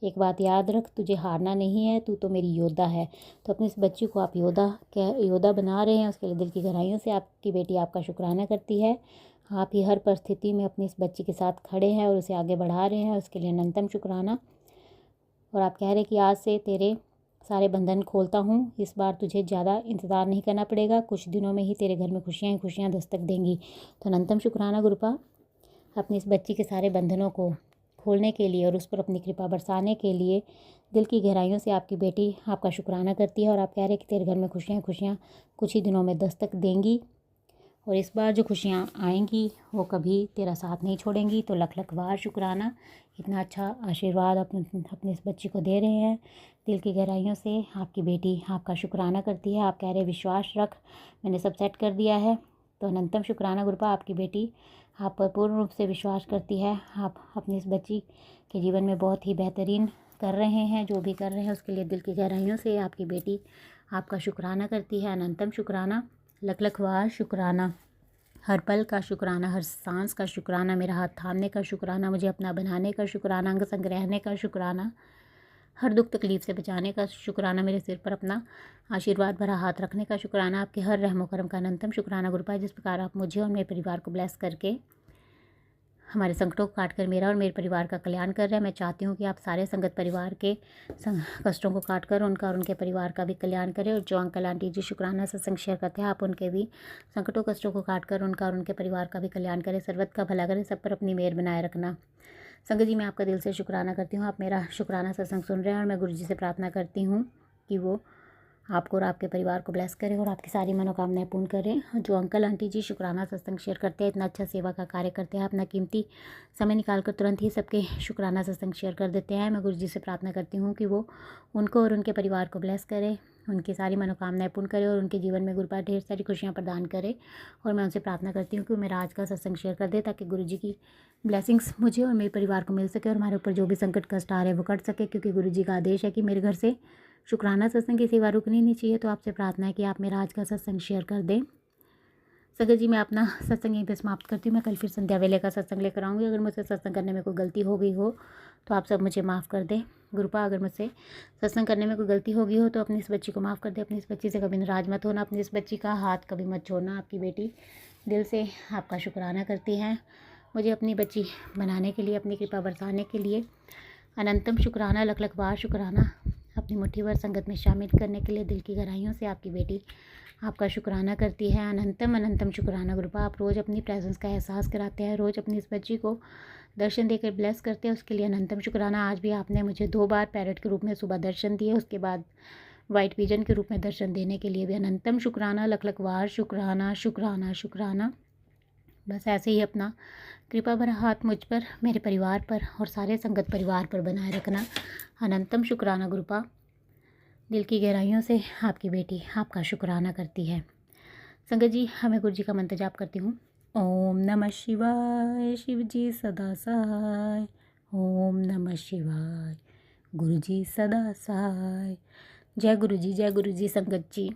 एक बात याद रख, तुझे हारना नहीं है, तू तो मेरी योद्धा है। तो अपनी इस बच्ची को आप योद्धा बना रहे हैं, उसके लिए दिल की गहराइयों से आपकी बेटी आपका शुक्राना करती है। आप ही हर परिस्थिति में अपनी इस बच्ची के साथ खड़े हैं और उसे आगे बढ़ा रहे हैं, उसके लिए अनंतम शुक्राना। और आप कह रहे हैं कि आज से तेरे सारे बंधन खोलता हूँ, इस बार तुझे ज़्यादा इंतज़ार नहीं करना पड़ेगा, कुछ दिनों में ही तेरे घर में खुशियाँ ही खुशियाँ दस्तक देंगी। तो अनंतम शुक्राना गुरुपा, अपनी इस बच्ची के सारे बंधनों को खोलने के लिए और उस पर अपनी कृपा बरसाने के लिए दिल की गहराइयों से आपकी बेटी आपका शुक्राना करती है। और आप कह रहे हैं कि तेरे घर में खुशियाँ खुशियाँ कुछ ही दिनों में दस्तक देंगी, और इस बार जो खुशियाँ आएंगी वो कभी तेरा साथ नहीं छोड़ेंगी। तो लख लख बार शुक्राना, इतना अच्छा आशीर्वाद अपने इस बच्ची को दे रहे हैं। दिल की गहराइयों से आपकी बेटी आपका शुक्राना करती है। आप कह रहे हैं विश्वास रख, मैंने सब सेट कर दिया है। तो अनंतम शुक्राना गुरुपा, आपकी बेटी आप पर पूर्ण रूप से विश्वास करती है। आप अपनी इस बच्ची के जीवन में बहुत ही बेहतरीन कर रहे हैं, जो भी कर रहे हैं उसके लिए दिल की गहराइयों से आपकी बेटी आपका शुक्राना करती है। अनंतम शुक्राना, लख लख बार शुक्राना, हर पल का शुक्राना, हर सांस का शुक्राना, मेरा हाथ थामने का शुक्राना, मुझे अपना बनाने का शुक्राना, अंग संग रहने का शुक्राना, हर दुख तकलीफ़ से बचाने का शुक्राना, मेरे सिर पर अपना आशीर्वाद भरा हाथ रखने का शुक्राना, आपके हर रहमो करम का अनंतम शुक्राना गुरुपा। जिस प्रकार आप मुझे और मेरे परिवार को ब्लेस करके हमारे संकटों को काट कर मेरा और मेरे परिवार का कल्याण कर रहे हैं, मैं चाहती हूँ कि आप सारे संगत परिवार के कष्टों को काट कर उनका और उनके परिवार का भी कल्याण करें। और जो अंकल आंटी जी शुक्राना सत्संग शेयर करते हैं, आप उनके भी संकटों कष्टों को काट कर उनका और उनके परिवार का भी कल्याण करें, सर्वत का भला करें, सब पर अपनी मेहर बनाए रखना। संगत जी, मैं आपका दिल से शुक्राना करती हूँ, आप मेरा शुक्राना सत्संग सुन रहे हैं, और मैं गुरु जी से प्रार्थना करती हूँ कि वो आपको और आपके परिवार को ब्लेस करें और आपकी सारी मनोकामनाएं पूर्ण करें। जो अंकल आंटी जी शुक्राना सत्संग शेयर करते हैं, इतना अच्छा सेवा का कार्य करते हैं, अपना कीमती समय निकाल कर तुरंत ही सबके शुक्राना सत्संग शेयर कर देते हैं, मैं गुरु जी से प्रार्थना करती हूँ कि वो उनको और उनके परिवार को ब्लेस करे, उनकी सारी मनोकामनाएं पूर्ण करे और उनके जीवन में गुरुपा ढेर सारी खुशियाँ प्रदान करे। और मैं उनसे प्रार्थना करती हूँ कि मेरा आज का सत्संग शेयर कर दे, ताकि गुरु जी की ब्लेसिंग्स मुझे और मेरे परिवार को मिल सके और हमारे ऊपर जो भी संकट कष्ट आ रहे हैं वो कट सके, क्योंकि गुरु जी का आदेश है कि मेरे घर से शुक्राना सत्संग की सेवा रुकनी नहीं चाहिए। तो आपसे प्रार्थना है कि आप मेरा आज का सत्संग शेयर कर दें। संगत जी, मैं अपना सत्संग यहीं पे समाप्त करती हूँ, मैं कल फिर संध्या वेले का सत्संग लेकर आऊँगी। अगर मुझसे सत्संग करने में कोई गलती हो गई हो तो आप सब मुझे माफ़ कर दें। गुरुपा, अगर मुझसे सत्संग करने में कोई गलती हो गई हो तो अपनी इस बच्ची को माफ़ कर दे, अपनी इस बच्ची से कभी नाराज मत होना, अपनी इस बच्ची का हाथ कभी मत छोड़ना। आपकी बेटी दिल से आपका शुक्राना करती है, मुझे अपनी बच्ची बनाने के लिए, अपनी कृपा बरसाने के लिए अनंतम शुक्राना, लख लख बार शुक्राना। अपनी मुट्ठी भर संगत में शामिल करने के लिए दिल की गहराइयों से आपकी बेटी आपका शुक्राना करती है। अनंतम अनंतम शुक्राना गुरुपा, आप रोज़ अपनी प्रेजेंस का एहसास कराते हैं, रोज़ अपनी इस बच्ची को दर्शन देकर ब्लेस करते हैं, उसके लिए अनंतम शुक्राना। आज भी आपने मुझे 2 बार पैरट के रूप में सुबह दर्शन दिए, उसके बाद वाइट पिजन के रूप में दर्शन देने के लिए भी अनंतम शुक्राना, लख लख बार शुक्राना शुक्राना शुक्राना। बस ऐसे ही अपना कृपा भरा हाथ मुझ पर, मेरे परिवार पर और सारे संगत परिवार पर बनाए रखना। अनंतम शुक्राना गुरुपा, दिल की गहराइयों से आपकी बेटी आपका शुक्राना करती है। संगत जी, हमें गुरु जी का मंत्र जाप करती हूँ। ओम नमः शिवाय, शिव जी सदा सहाय। ओम नमः शिवाय, गुरु जी सदा सहाय। जय गुरु जी, जय गुरु जी। संगत जी,